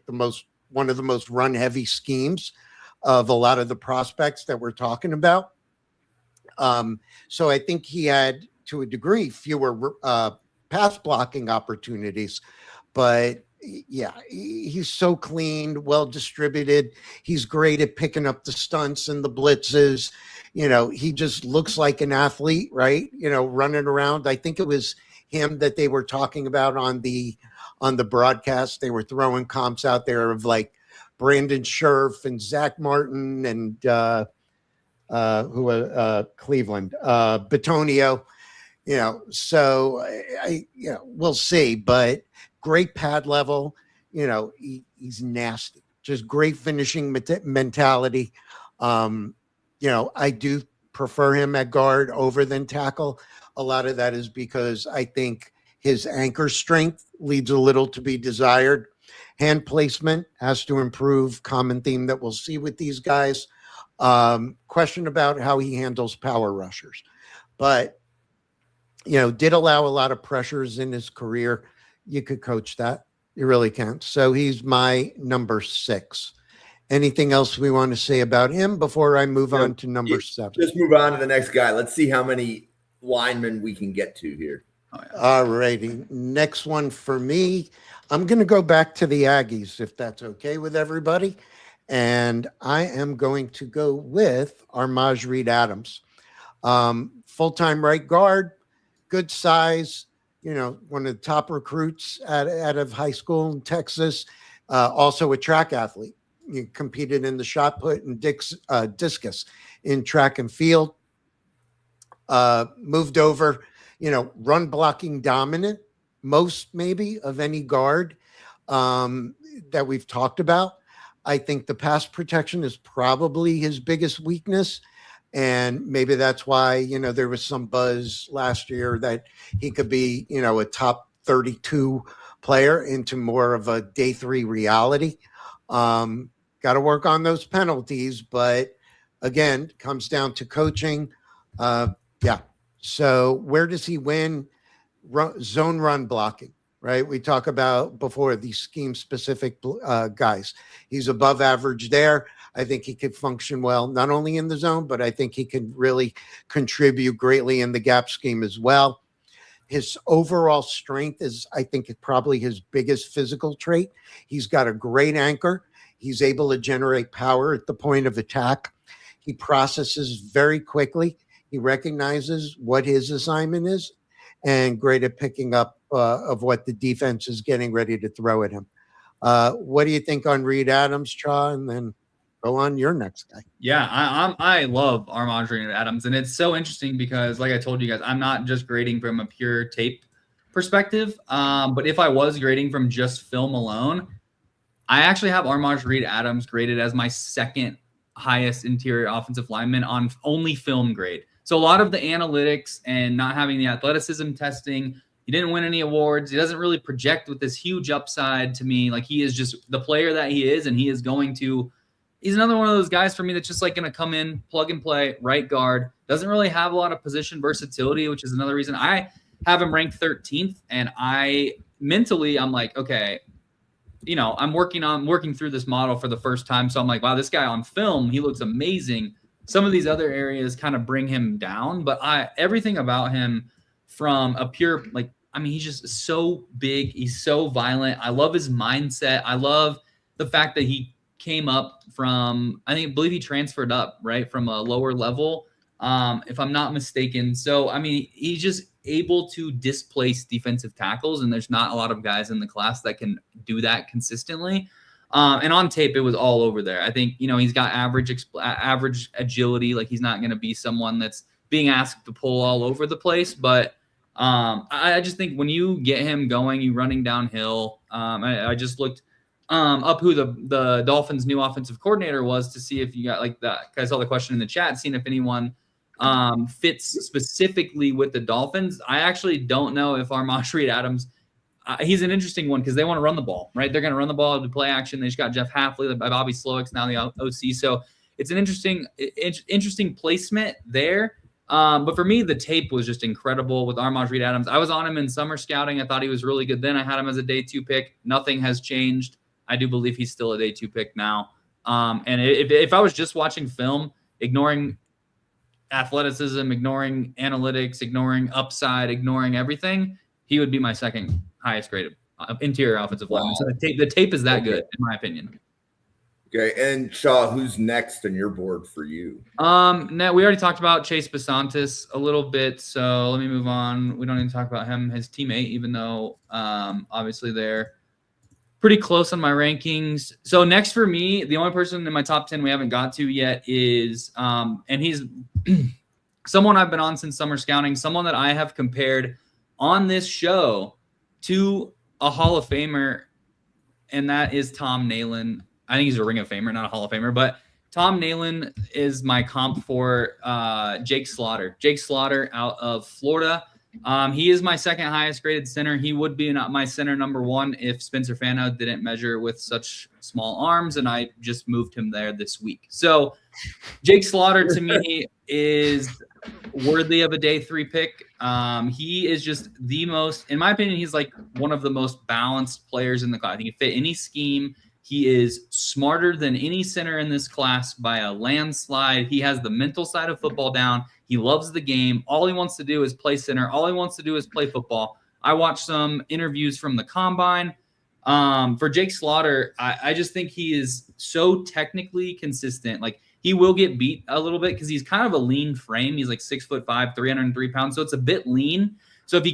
one of the most run heavy schemes of a lot of the prospects that we're talking about. So I think he had, to a degree, fewer pass blocking opportunities. But yeah, he's so clean, well distributed. He's great at picking up the stunts and the blitzes. You know, he just looks like an athlete, right? You know, running around. I think it was him that they were talking about on the broadcast. They were throwing comps out there of like Brandon Scherf and Zach Martin and Cleveland, Batonio, you know, so you know, we'll see, but great pad level, you know, he's nasty, just great finishing mentality. You know, I do prefer him at guard over than tackle. A lot of that is because I think his anchor strength leaves a little to be desired. Hand placement has to improve, common theme that we'll see with these guys. Question about how he handles power rushers, but you know, did allow a lot of pressures in his career. You could coach that. You really can. So he's my number 6. Anything else we want to say about him before I move on to number 7? Just move on to the next guy. Let's see how many linemen we can get to here. All righty. Next one for me. I'm going to go back to the Aggies, if that's okay with everybody. And I am going to go with Armaj Reed Adams. Full-time right guard, good size, you know, one of the top recruits out of high school in Texas. Also a track athlete. He competed in the shot put and discus in track and field. Moved over, you know, run blocking dominant, most maybe of any guard that we've talked about. I think the pass protection is probably his biggest weakness. And maybe that's why, you know, there was some buzz last year that he could be, you know, a top 32 player into more of a day 3 reality. Got to work on those penalties, but again, comes down to coaching. Yeah. So where does he win? Zone run blocking. Right. We talk about before these scheme specific guys. He's above average there. I think he could function well, not only in the zone, but I think he can really contribute greatly in the gap scheme as well. His overall strength is, I think, probably his biggest physical trait. He's got a great anchor. He's able to generate power at the point of attack. He processes very quickly. He recognizes what his assignment is and great at picking up of what the defense is getting ready to throw at him. What do you think on Reed Adams, Cha? And then go on your next guy. Yeah, I love Armaj Reed Adams, and it's so interesting because, like I told you guys, I'm not just grading from a pure tape perspective, but if I was grading from just film alone, I actually have Armaj Reed Adams graded as my second highest interior offensive lineman on only film grade. So a lot of the analytics and not having the athleticism testing, he didn't win any awards. He doesn't really project with this huge upside to me. Like, he is just the player that he is, and he is going to – he's another one of those guys for me that's just like going to come in, plug and play, right guard. Doesn't really have a lot of position versatility, which is another reason I have him ranked 13th. And I'm like, okay, you know, I'm working through this model for the first time. So I'm like, wow, this guy on film, he looks amazing. Some of these other areas kind of bring him down, but everything about him from a pure, like, I mean, he's just so big. He's so violent. I love his mindset. I love the fact that he came up from, I believe he transferred up, right, from a lower level, if I'm not mistaken. So, I mean, he's just able to displace defensive tackles, and there's not a lot of guys in the class that can do that consistently. And on tape, it was all over there. I think, you know, he's got average agility. Like, he's not going to be someone that's being asked to pull all over the place. But I just think when you get him going, you running downhill. I just looked up who the Dolphins' new offensive coordinator was to see if you got like that. I saw the question in the chat, seeing if anyone fits specifically with the Dolphins. I actually don't know if Reed Adams, he's an interesting one because they want to run the ball, right? They're going to run the ball to play action. They just got Jeff Hafley, Bobby Slowick's now the OC. So it's an interesting placement there. But for me, the tape was just incredible with Reed Adams. I was on him in summer scouting. I thought he was really good then. I had him as a day 2 pick. Nothing has changed. I do believe he's still a day 2 pick now. And if I was just watching film, ignoring athleticism, ignoring analytics, ignoring upside, ignoring everything, he would be my second highest graded interior offensive lineman. So the tape is that good, in my opinion. Okay, and Shaw, who's next on your board for you? Now we already talked about Chase Basantis a little bit, so let me move on. We don't need to talk about him, his teammate, even though obviously they're pretty close on my rankings. So next for me, the only person in my top 10 we haven't got to yet is, and he's someone I've been on since summer scouting, someone that I have compared on this show to a Hall of Famer, and that is Tom Nalen. I think he's a Ring of Famer, not a Hall of Famer, but Tom Nalen is my comp for Jake Slaughter. Jake Slaughter out of Florida. He is my second highest graded center. He would be my center number 1 if Spencer Fano didn't measure with such small arms, and I just moved him there this week. So Jake Slaughter to me is worthy of a day 3 pick. He is just the most, in my opinion, he's like one of the most balanced players in the class. He can fit any scheme. He is smarter than any center in this class by a landslide. He has the mental side of football down. He loves the game. All he wants to do is play center. All he wants to do is play football. I watched some interviews from the combine. For Jake Slaughter, I just think he is so technically consistent. Like, he will get beat a little bit because he's kind of a lean frame. He's like 6'5", 303 pounds. So it's a bit lean. So if he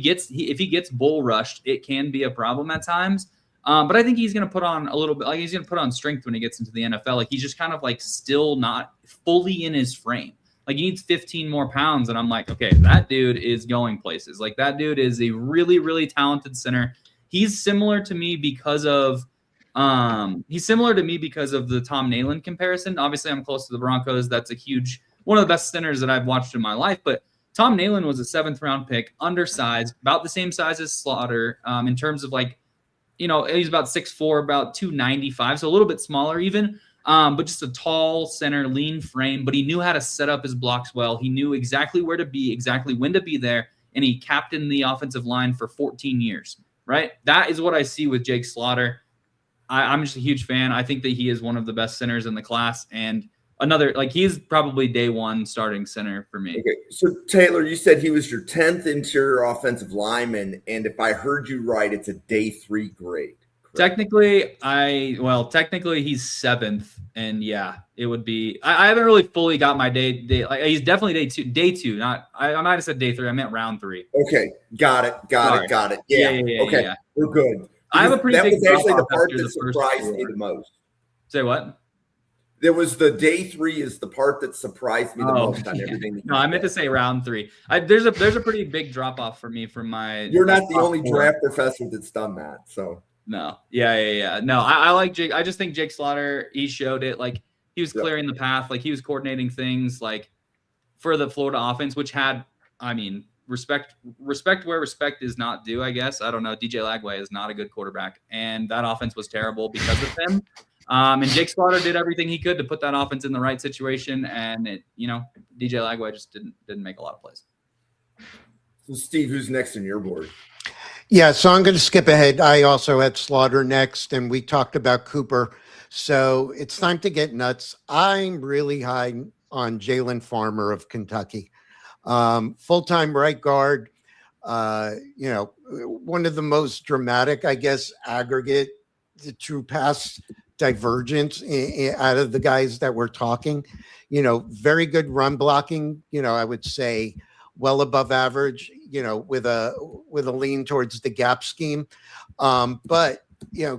gets bull rushed, it can be a problem at times. But I think he's going to put on a little bit, like he's going to put on strength when he gets into the NFL. Like, he's just kind of like still not fully in his frame. Like, he needs 15 more pounds. And I'm like, okay, that dude is going places. Like, that dude is a really, really talented center. He's similar to me because of the Tom Nalen comparison. Obviously, I'm close to the Broncos. That's a huge, one of the best centers that I've watched in my life. But Tom Nalen was a 7th round pick, undersized, about the same size as Slaughter in terms of like, you know, he's about 6'4", about 295, so a little bit smaller even, but just a tall center, lean frame. But he knew how to set up his blocks well. He knew exactly where to be, exactly when to be there, and he captained the offensive line for 14 years, right? That is what I see with Jake Slaughter. I'm just a huge fan. I think that he is one of the best centers in the class, and he's probably day 1 starting center for me. Okay, so Taylor, you said he was your 10th interior offensive lineman, and if I heard you right, it's a day 3 grade. Correct? Technically he's 7th, and yeah, it would be. I haven't really fully got my day. Like, he's definitely day two. Not I might have said day 3. I meant round 3. Okay, got it. Yeah. Okay, yeah. We're good. I have a pretty big. That was actually the part that surprised me the most. Say what? There was the day 3 is the part that surprised me the most on everything. No, I meant to say round 3. There's a pretty big drop off for me from my. You're not the only draft professor that's done that. So no, yeah. No, I like Jake. I just think Jake Slaughter, he showed it. Like, he was clearing the path. Like, he was coordinating things like for the Florida offense, which had, I mean, respect where respect is not due. I guess I don't know. DJ Lagway is not a good quarterback, and that offense was terrible because of him. And Jake Slaughter did everything he could to put that offense in the right situation, and DJ Lagway just didn't make a lot of plays. So, Steve, who's next on your board? Yeah, so I'm going to skip ahead. I also had Slaughter next, and we talked about Cooper. So it's time to get nuts. I'm really high on Jalen Farmer of Kentucky, full-time right guard. One of the most dramatic, I guess, aggregate, the true pass divergence out of the guys that we're talking. Very good run blocking. I would say well above average. With a lean towards the gap scheme. But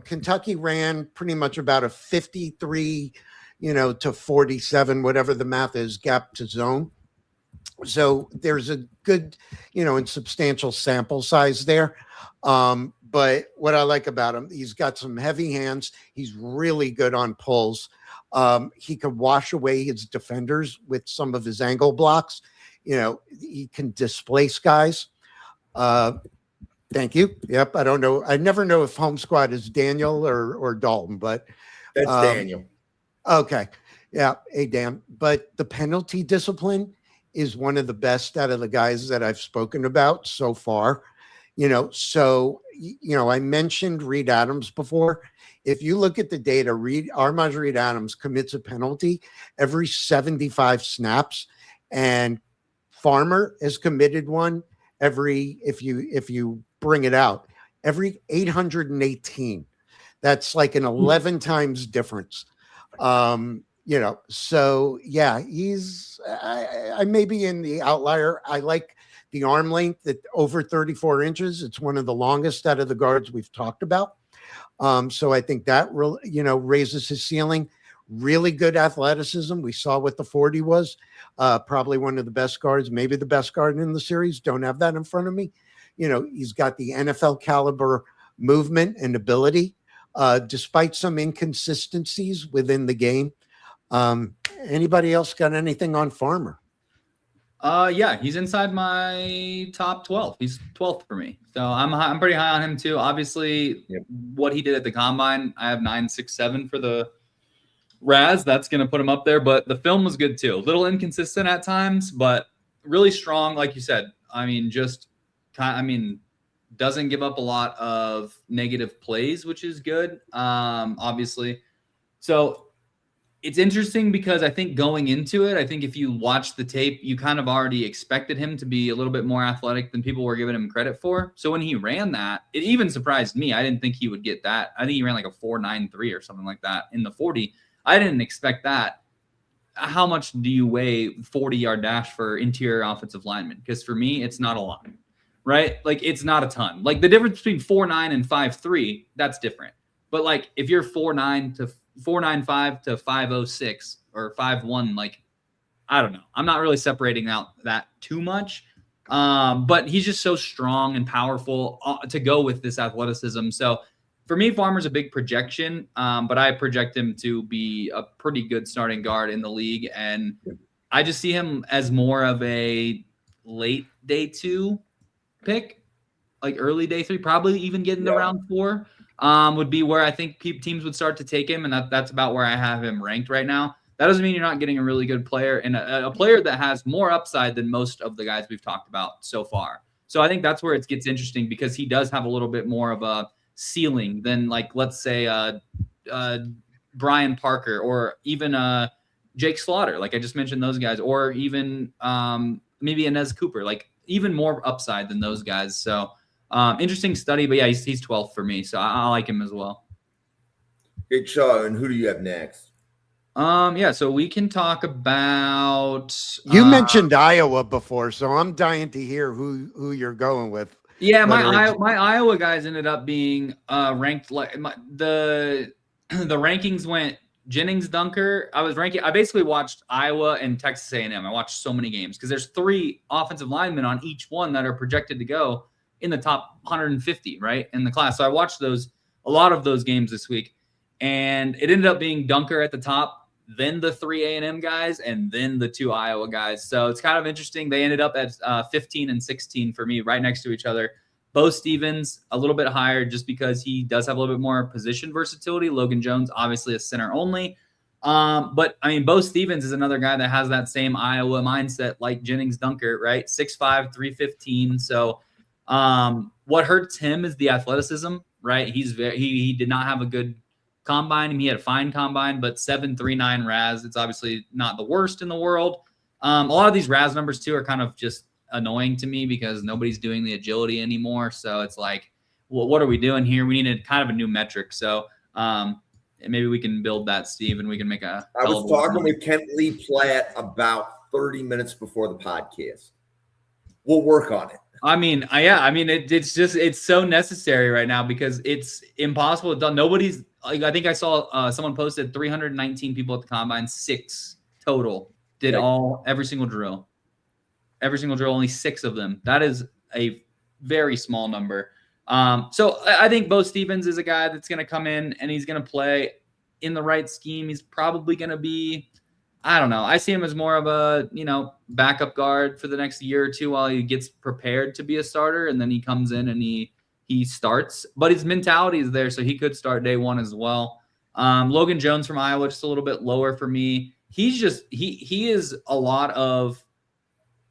Kentucky ran pretty much about a 53, to 47, whatever the math is, gap to zone. So there's a good, and substantial sample size there. But what I like about him, he's got some heavy hands. He's really good on pulls. He could wash away his defenders with some of his angle blocks. He can displace guys. Thank you. Yep. I don't know. I never know if home squad is Daniel or Dalton, but That's Daniel. okay. Yeah. Hey, Dan. But the penalty discipline is one of the best out of the guys that I've spoken about so far. I mentioned Reed Adams before. If you look at the data, Armand Reed Adams commits a penalty every 75 snaps, and Farmer has committed one if you bring it out, every 818. That's like an 11 times difference. So yeah, I may be in the outlier. I like the arm length at over 34 inches. It's one of the longest out of the guards we've talked about. So I think that raises his ceiling. Really good athleticism. We saw what the 40 was. Probably one of the best guards, maybe the best guard in the series. Don't have that in front of me. He's got the NFL caliber movement and ability, despite some inconsistencies within the game. Anybody else got anything on Farmer? Yeah, he's inside my top 12. He's 12th for me. So I'm pretty high on him too. Obviously, what he did at the combine, I have 9.67 for the Raz. That's going to put him up there, but the film was good too. A little inconsistent at times, but really strong. Like you said, doesn't give up a lot of negative plays, which is good. Obviously. So it's interesting because I think going into it, I think if you watch the tape, you kind of already expected him to be a little bit more athletic than people were giving him credit for. So when he ran that, it even surprised me. I didn't think he would get that. I think he ran like a 4.93 or something like that in the 40. I didn't expect that. How much do you weigh 40-yard dash for interior offensive linemen? Because for me, it's not a lot, right? Like it's not a ton. Like the difference between 4.9 and 5.3, that's different. But like if you're 4.9 to 4.95 to 5.06 or 5.1, like I don't know. I'm not really separating out that too much. But he's just so strong and powerful to go with this athleticism. So for me, Farmer's a big projection, but I project him to be a pretty good starting guard in the league. And I just see him as more of a late day 2 pick, like early day 3, probably even getting to round 4 would be where I think teams would start to take him. And that's about where I have him ranked right now. That doesn't mean you're not getting a really good player and a player that has more upside than most of the guys we've talked about so far. So I think that's where it gets interesting because he does have a little bit more of a ceiling than like, let's say, Brian Parker or even Jake Slaughter. Like I just mentioned those guys, or even maybe Inez Cooper, like even more upside than those guys. So interesting study, but yeah, he's 12th for me. So I like him as well. Hey, Shaw, and who do you have next? So we can talk about. You mentioned Iowa before, so I'm dying to hear who you're going with. Yeah, my Iowa guys ended up being ranked like the rankings went Jennings, Dunker. I basically watched Iowa and Texas A&M. I watched so many games because there's 3 offensive linemen on each one that are projected to go in the top 150, right, in the class. So I watched a lot of those games this week, and it ended up being Dunker at the top, then the 3 A&M guys, and then the 2 Iowa guys. So it's kind of interesting. They ended up at 15 and 16 for me, right next to each other. Bo Stevens, a little bit higher just because he does have a little bit more position versatility. Logan Jones, obviously a center only. But I mean, Bo Stevens is another guy that has that same Iowa mindset like Jennings Dunker, right? 6'5", 315. So what hurts him is the athleticism, right? He did not have a good combine. He had a fine combine, but 7.39 RAS. It's obviously not the worst in the world. A lot of these RAS numbers too are kind of just annoying to me because nobody's doing the agility anymore. So it's like, well, what are we doing here? We need kind of a new metric. So maybe we can build that, Steve, and we can make a. I was talking with Kent Lee Platt about 30 minutes before the podcast. We'll work on it. I mean, it's so necessary right now because it's impossible to do. Nobody's like, I think I saw someone posted 319 people at the combine, 6 total did every single drill, only 6 of them. That is a very small number. So I think Bo Stevens is a guy that's going to come in and he's going to play in the right scheme. He's probably going to be I don't know. I see him as more of a, backup guard for the next year or two while he gets prepared to be a starter, and then he comes in and he starts. But his mentality is there, so he could start day one as well. Logan Jones from Iowa, just a little bit lower for me. He's just he is a lot of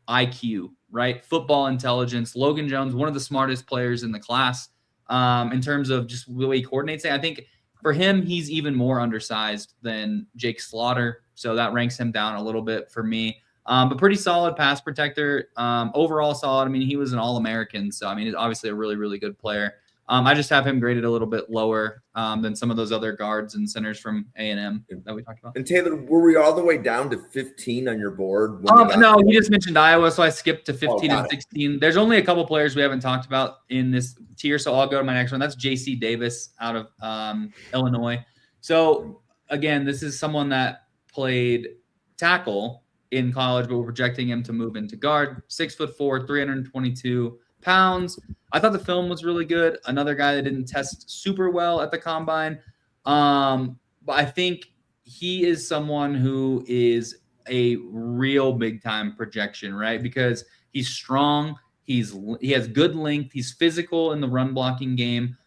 IQ, right? Football intelligence. Logan Jones, one of the smartest players in the class, in terms of just the way he coordinates it. I think for him, he's even more undersized than Jake Slaughter, so that ranks him down a little bit for me. But pretty solid pass protector. Overall solid. I mean, he was an All-American, so I mean, he's obviously a really, really good player. I just have him graded a little bit lower than some of those other guards and centers from A&M that we talked about. And Taylor, were we all the way down to 15 on your board? No, he just mentioned Iowa, so I skipped to 15 and 16. There's only a couple players we haven't talked about in this tier, so I'll go to my next one. That's J.C. Davis out of Illinois. So, again, this is someone that played tackle in college, but we're projecting him to move into guard. 6'4", 322 pounds. I thought the film was really good. Another guy that didn't test super well at the combine. But I think he is someone who is a real big time projection, right? Because he's strong. He has good length. He's physical in the run blocking game.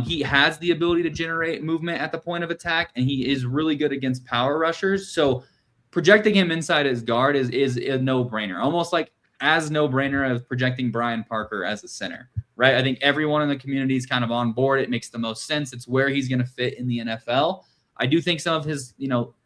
He has the ability to generate movement at the point of attack, and he is really good against power rushers. So projecting him inside as guard is a no-brainer, almost like as no-brainer as projecting Brian Parker as a center, right? I think everyone in the community is kind of on board. It makes the most sense. It's where he's going to fit in the NFL. I do think some of his,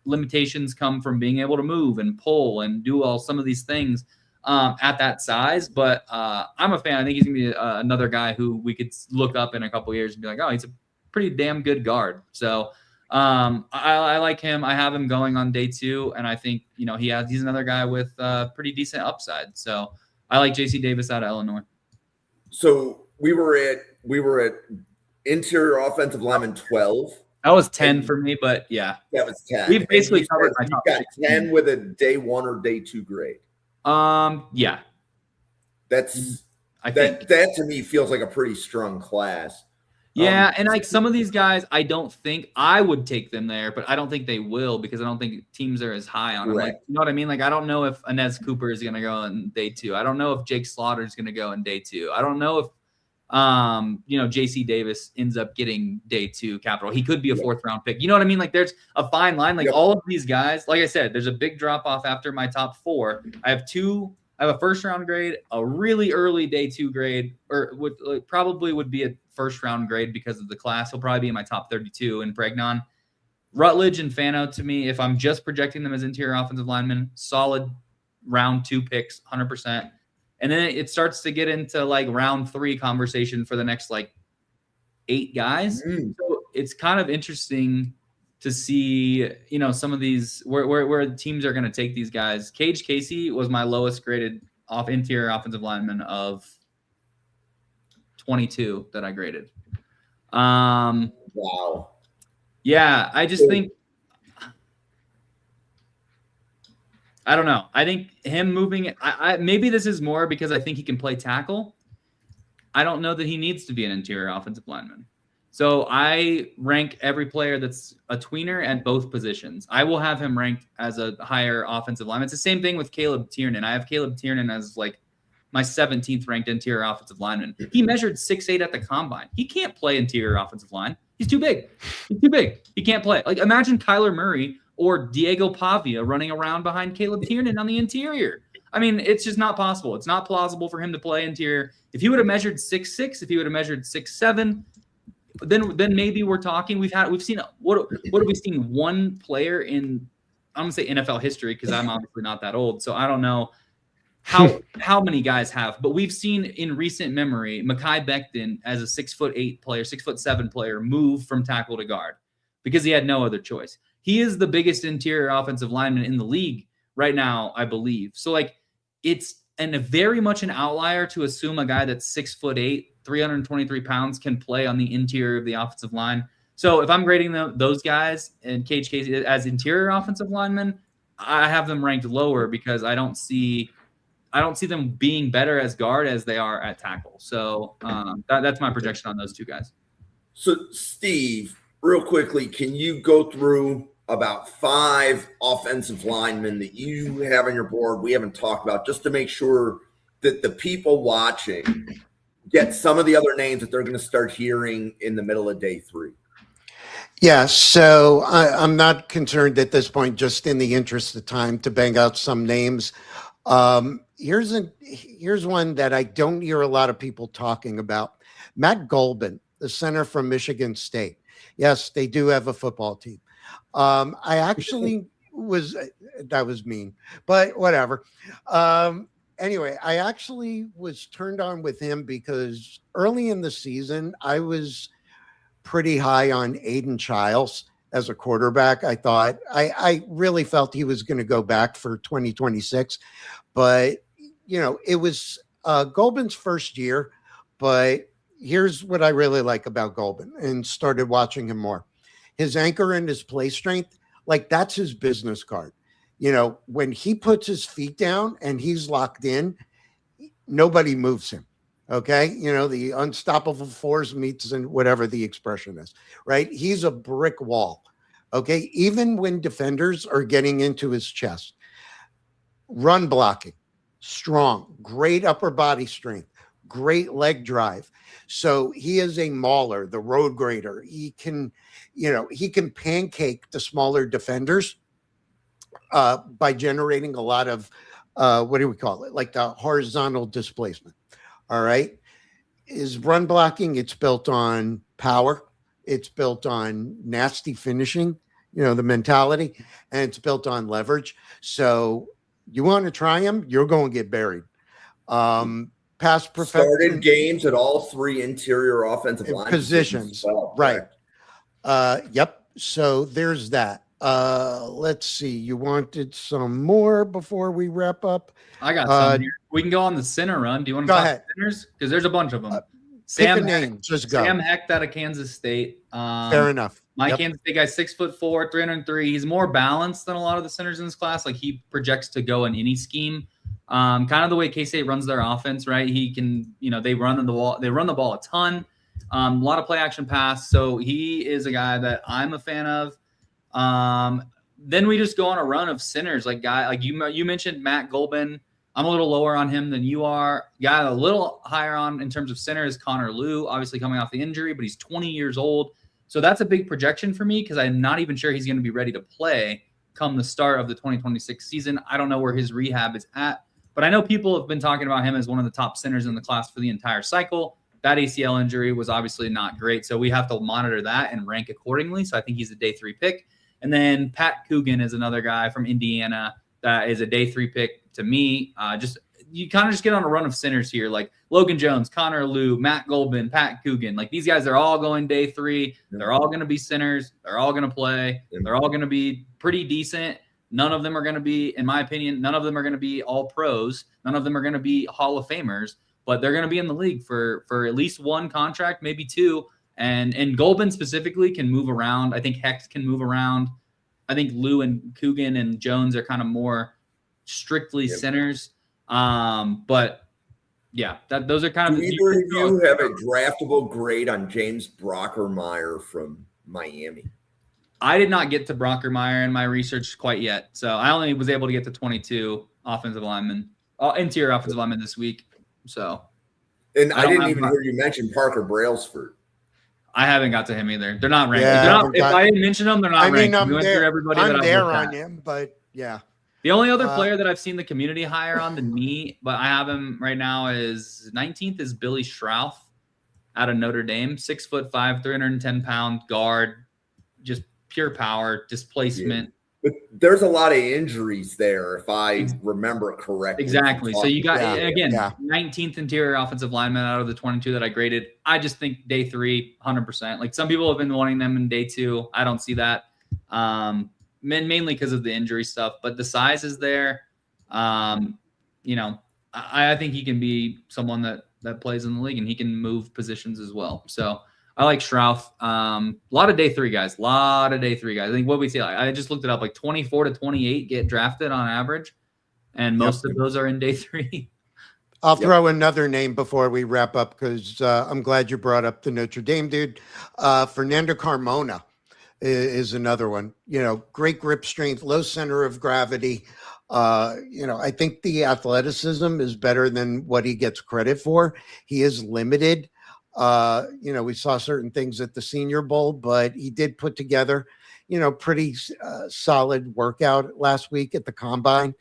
limitations come from being able to move and pull and do some of these things at that size. But I'm a fan. I think he's going to be another guy who we could look up in a couple of years and be like, oh, he's a pretty damn good guard. So I like him. I have him going on day 2, and I think he's another guy with pretty decent upside. So I like J.C. Davis out of Illinois. So we were at interior offensive lineman 12. That was 10 for me, but yeah, that was 10. We've basically covered my top 10 16. With a day 1 or day 2 grade. Yeah, that to me feels like a pretty strong class. Yeah, and like some of these guys, I don't think I would take them there, but I don't think they will because I don't think teams are as high on them. Like, you know what I mean? Like, I don't know if Inez Cooper is going to go in day 2. I don't know if Jake Slaughter is going to go in day 2. I don't know if, J.C. Davis ends up getting day 2 capital. He could be a 4th round pick. You know what I mean? Like, there's a fine line. Like, all of these guys, like I said, there's a big drop off after my top 4. I have a 1st round grade, a really early day 2 grade, or probably would be a 1st round grade because of the class. He'll probably be in my top 32 in Pregnon. Rutledge and Fano, to me, if I'm just projecting them as interior offensive linemen, solid round 2 picks, 100%. And then it starts to get into like round 3 conversation for the next like 8 guys. So it's kind of interesting to see, some of these where teams are going to take these guys. Cage Casey was my lowest graded interior offensive lineman of 22 that I graded. Wow. Yeah, I just think I don't know. I think him moving maybe this is more because I think he can play tackle. I don't know that he needs to be an interior offensive lineman. So I rank every player that's a tweener at both positions. I will have him ranked as a higher offensive lineman. It's the same thing with Caleb Tiernan. I have Caleb Tiernan as like my 17th ranked interior offensive lineman. He measured 6'8" at the combine. He can't play interior offensive line. He's too big. He can't play. Like, imagine Kyler Murray or Diego Pavia running around behind Caleb Tiernan on the interior. I mean, it's just not possible. It's not plausible for him to play interior. If he would have measured 6'6", if he would have measured 6'7", then maybe we're talking. We've seen what have we seen? One player in, I'm gonna say NFL history because I'm obviously not that old, so I don't know how many guys have, but we've seen in recent memory Mekhi Becton as a 6'8" player, 6'7" player move from tackle to guard because he had no other choice. He is the biggest interior offensive lineman in the league right now, I believe. So like it's very much an outlier to assume a guy that's 6'8", 323 pounds can play on the interior of the offensive line. So if I'm grading those guys and Cage Casey as interior offensive linemen, I have them ranked lower because I don't see them being better as guard as they are at tackle. So that's my projection on those 2 guys. So Steve, real quickly, can you go through about 5 offensive linemen that you have on your board we haven't talked about, just to make sure that the people watching get some of the other names that they're going to start hearing in the middle of day 3? Yeah, so I'm not concerned at this point, just in the interest of time, to bang out some names. Here's one that I don't hear a lot of people talking about. Matt Golban, the center from Michigan State. Yes, they do have a football team. I actually was, that was mean, but whatever. Anyway, I actually was turned on with him because early in the season, I was pretty high on Aiden Childs as a quarterback. I really felt he was going to go back for 2026, but it was Golban's first year. But here's what I really like about Golban, and started watching him more. His anchor and his play strength, like that's his business card. When he puts his feet down and he's locked in, nobody moves him. Okay. The unstoppable force meets and whatever the expression is, right? He's a brick wall. Okay. Even when defenders are getting into his chest, run blocking, strong, great upper body strength, great leg drive. So he is a mauler, the road grader. He can pancake the smaller defenders by generating a lot of, what do we call it? Like the horizontal displacement. All right. Is run blocking, it's built on power. It's built on nasty finishing, the mentality, and it's built on leverage. So you want to try him, you're going to get buried. Pass perfection. Started games at all 3 interior offensive line positions. Well, right. Yep. So there's that. Let's see. You wanted some more before we wrap up? I got some here. We can go on the center run. Do you want to talk ahead. centers? Because there's a bunch of them. Sam Hecht, just go. Sam Hecht out of Kansas State. Fair enough. My Kansas State guy, 6'4", 303. He's more balanced than a lot of the centers in this class. Like he projects to go in any scheme. Kind of the way K-State runs their offense, right? He can, they run the ball. They run the ball a ton. A lot of play action pass. So he is a guy that I'm a fan of. Then we just go on a run of centers, like you mentioned Matt Golban. I'm a little lower on him than you are. Guy a little higher on in terms of center is Connor Liu, obviously coming off the injury, but he's 20 years old. So that's a big projection for me because I'm not even sure he's going to be ready to play come the start of the 2026 season. I don't know where his rehab is at, but I know people have been talking about him as one of the top centers in the class for the entire cycle. That ACL injury was obviously not great, so we have to monitor that and rank accordingly. So I think he's a day 3 pick. And then Pat Coogan is another guy from Indiana that is a day 3 pick to me. You kind of just get on a run of centers here, like Logan Jones, Connor Liu, Matt Golban, Pat Coogan. Like these guys are all going day 3. They're all going to be centers. They're all going to play. They're all going to be pretty decent. None of them are going to be, in my opinion, none of them are going to be all pros. None of them are going to be Hall of Famers, but they're going to be in the league for at least 1 contract, maybe 2. And Golban specifically can move around. I think Hecht can move around. I think Liu and Coogan and Jones are kind of more strictly centers. But yeah, those are kind of. Do either of you have a draftable grade on James Brockermeyer from Miami? I did not get to Brockermeyer in my research quite yet, so I only was able to get to 22 offensive linemen, interior offensive linemen this week. So, and I didn't even hear you mention Parker Brailsford. I haven't got to him either. They're not ranked. Yeah, if I didn't mention them, they're not ranked. I'm we went through everybody I'm that there on him, but yeah. The only other player that I've seen the community higher on than me, but I have him right now is 19th is Billy Schrauth out of Notre Dame, 6'5", 310-pound guard, just pure power, displacement. But there's a lot of injuries there, if I remember correctly. Exactly. So you got, 19th interior offensive lineman out of the 22 that I graded. I just think day 3, 100%. Like some people have been wanting them in day 2. I don't see that. Mainly because of the injury stuff, but the size is there. I think he can be someone that plays in the league and he can move positions as well. So I like Schrauth. A lot of day 3 guys. I think what we see, I just looked it up, like 24 to 28 get drafted on average, and most of those are in day 3. I'll throw another name before we wrap up because I'm glad you brought up the Notre Dame dude, Fernando Carmona. is another one. Great grip strength, low center of gravity. I think the athleticism is better than what he gets credit for. He is limited. We saw certain things at the Senior Bowl, but he did put together, pretty solid workout last week at the combine.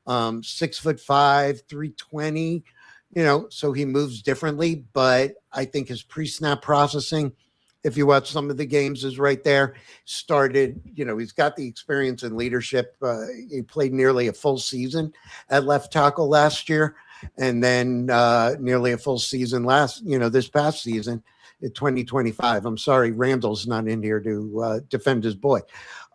6'5", 320, so he moves differently, but I think his pre-snap processing, if you watch some of the games, is right there. Started, he's got the experience and leadership. He played nearly a full season at left tackle last year, and then nearly a full season this past season in 2025. I'm sorry, Randall's not in here to defend his boy.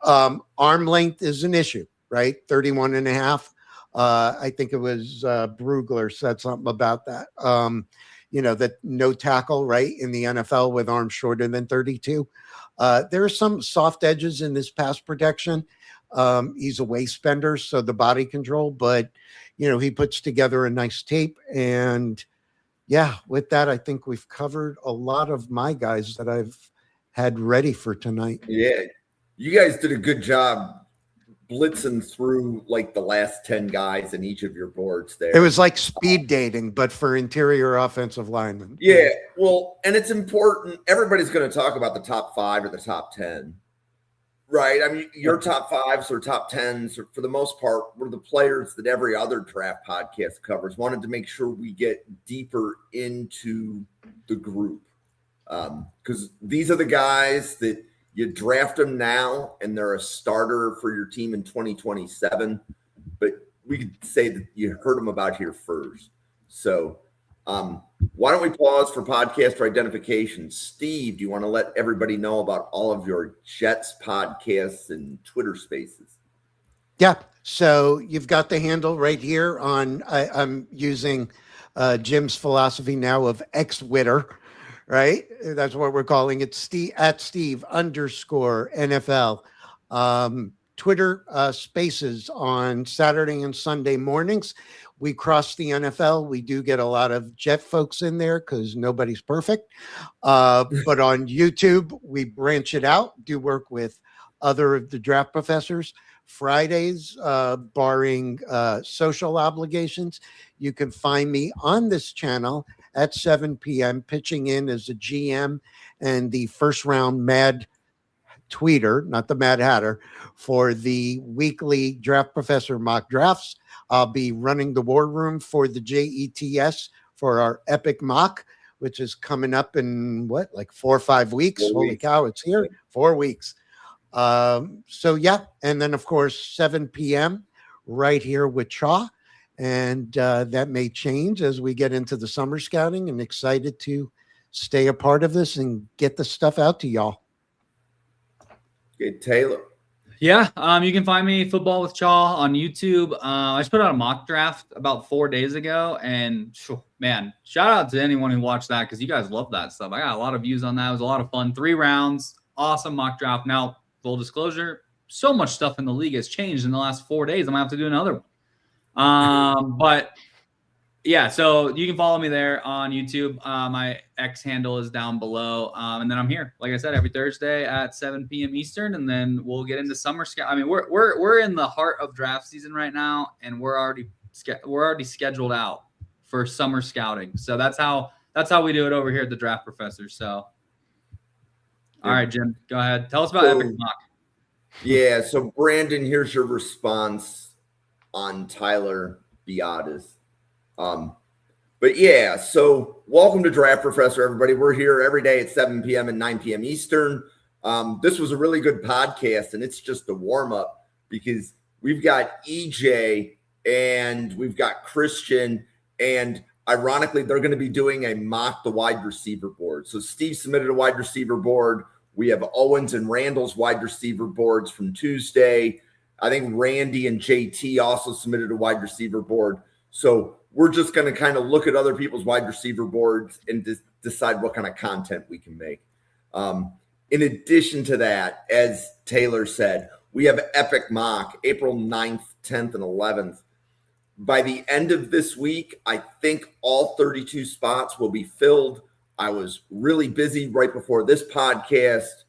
Arm length is an issue, right? 31 and a half. I think it was Brugler said something about that. That no tackle, right, in the NFL with arms shorter than 32. There are some soft edges in this pass protection. He's a waist bender, so the body control, but, he puts together a nice tape. And, yeah, with that, I think we've covered a lot of my guys that I've had ready for tonight. Yeah, you guys did a good job blitzing through like the last 10 guys in each of your boards there. It was like speed dating, but for interior offensive linemen. Yeah, well, and it's important. Everybody's going to talk about the top 5 or the top 10, right? I mean, your top 5s or top 10s, for the most part, were the players that every other draft podcast covers. Wanted to make sure we get deeper into the group, because these are the guys that you draft them now, and they're a starter for your team in 2027. But we could say that you heard them about here first. So why don't we pause for podcaster identification? Steve, do you want to let everybody know about all of your Jets podcasts and Twitter spaces? Yeah. So you've got the handle right here on, I'm using Jim's philosophy now of X-Witter. Right? That's what we're calling it. Steve @Steve_NFL. Twitter spaces on Saturday and Sunday mornings. We cross the NFL. We do get a lot of Jet folks in there because nobody's perfect. But on YouTube, we branch it out, do work with other of the draft professors. Fridays, barring social obligations, you can find me on this channel at 7 p.m. pitching in as a GM and the first round Mad Tweeter, not the Mad Hatter, for the weekly Draft Professor mock drafts. I'll be running the war room for the JETS for our epic mock, which is coming up in 4 or 5 weeks. 4 Holy weeks. cow, it's here. 4 weeks. So yeah. And then of course, 7 p.m. right here with Chaw. And that may change as we get into the summer scouting, and excited to stay a part of this and get the stuff out to y'all. Okay, Taylor. Yeah, you can find me Football with Chaw on YouTube. I just put out a mock draft about 4 days ago, and man, shout out to anyone who watched that because you guys love that stuff. I got a lot of views on that. It was a lot of fun. 3 rounds, awesome mock draft. Now, full disclosure, so much stuff in the league has changed in the last 4 days. I'm gonna have to do another one. But yeah, so you can follow me there on YouTube. My X handle is down below. And then I'm here, like I said, every Thursday at 7 p.m. Eastern, and then we'll get into summer scout. I mean, we're in the heart of draft season right now, and we're already scheduled out for summer scouting. So that's how we do it over here at the Draft Professor. So, all right, Jim, go ahead. Tell us about Epic Mock. Yeah, so Brandon, here's your response on Tyler Biadasz. But yeah, so welcome to Draft Professor, everybody. We're here every day at 7 p.m. and 9 p.m. Eastern. This was a really good podcast, and it's just a warm-up because we've got EJ and we've got Christian, and ironically, they're going to be doing a mock the wide receiver board. So Steve submitted a wide receiver board. We have Owens and Randall's wide receiver boards from Tuesday. I think Randy and JT also submitted a wide receiver board. So we're just going to kind of look at other people's wide receiver boards and decide what kind of content we can make. In addition to that, as Taylor said, we have Epic Mock, April 9th, 10th, and 11th. By the end of this week, I think all 32 spots will be filled. I was really busy right before this podcast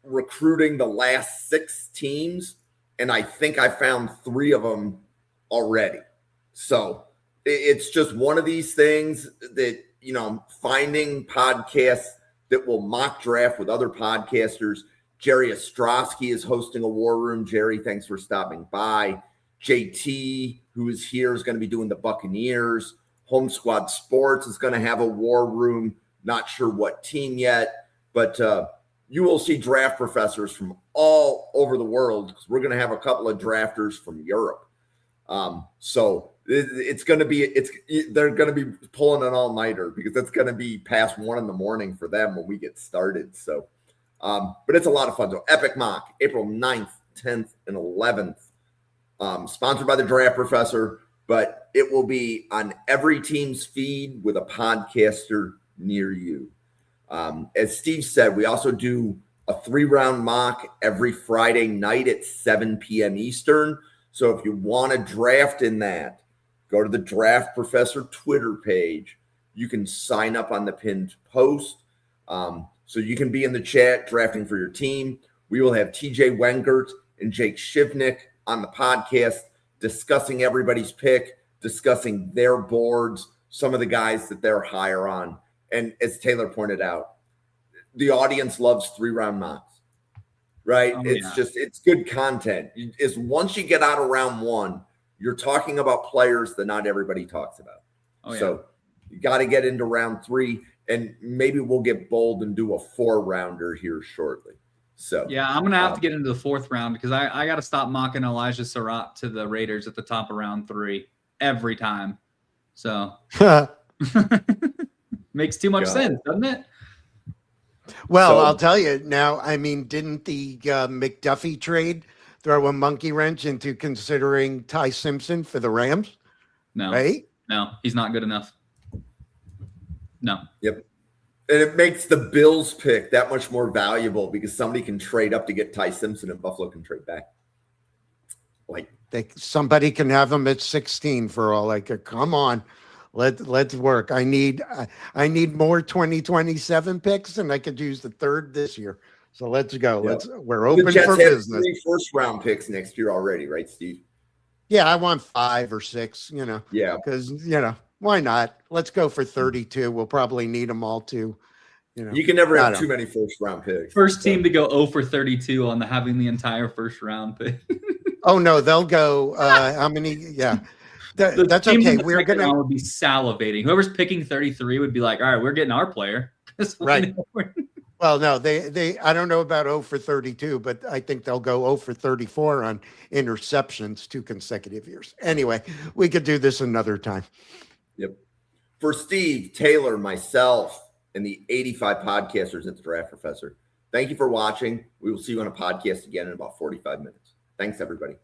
recruiting the last 6 teams, and I think I found 3 of them already. So it's just one of these things that, finding podcasts that will mock draft with other podcasters. Jerry Ostrowski is hosting a war room. Jerry, thanks for stopping by. JT, who is here, is going to be doing the Buccaneers. Home Squad Sports is going to have a war room. Not sure what team yet, but you will see draft professors from all over the world, because we're going to have a couple of drafters from Europe. So it's going to be, they're going to be pulling an all-nighter, because it's going to be past 1 a.m. for them when we get started. So, but it's a lot of fun. So Epic Mock, April 9th, 10th, and 11th, sponsored by the Draft Professor, but it will be on every team's feed with a podcaster near you. As Steve said, we also do a 3-round mock every Friday night at 7 p.m. Eastern. So if you want to draft in that, go to the Draft Professor Twitter page. You can sign up on the pinned post. So you can be in the chat drafting for your team. We will have TJ Wengert and Jake Shivnick on the podcast discussing everybody's pick, discussing their boards, some of the guys that they're higher on. And as Taylor pointed out, the audience loves 3-round mocks, right? It's good content. It's once you get out of round 1, you're talking about players that not everybody talks about. So you got to get into round 3, and maybe we'll get bold and do a 4-rounder here shortly. So yeah, I'm gonna have to get into the 4th round, because I got to stop mocking Elijah Surratt to the Raiders at the top of round 3 every time. So makes too much sense, doesn't it? Well, I'll tell you now. I mean, didn't the McDuffie trade throw a monkey wrench into considering Ty Simpson for the Rams? No, right? No, he's not good enough. No. Yep. And it makes the Bills pick that much more valuable, because somebody can trade up to get Ty Simpson and Buffalo can trade back. Somebody can have him at 16 for all I could. Come on, let's work. I need more 2027 picks, and I could use the 3rd this year. So let's go. Yep. We're open the Jets for have business. 3 first-round picks next year already, right, Steve? Yeah, I want 5 or 6. Yeah, because why not? Let's go for 32. We'll probably need them all too. You can never have too many first-round picks. First team to go 0 for 32 on having the entire first-round pick. Oh no, they'll go. How many? Yeah, that's okay. We're gonna would be salivating. Whoever's picking 33 would be like, all right, we're getting our player. Right. Well, no, they. I don't know about 0 for 32, but I think they'll go 0 for 34 on interceptions 2 consecutive years. Anyway, we could do this another time. Yep. For Steve, Taylor, myself, and the 85 podcasters at the Draft Professor, thank you for watching. We will see you on a podcast again in about 45 minutes. Thanks, everybody.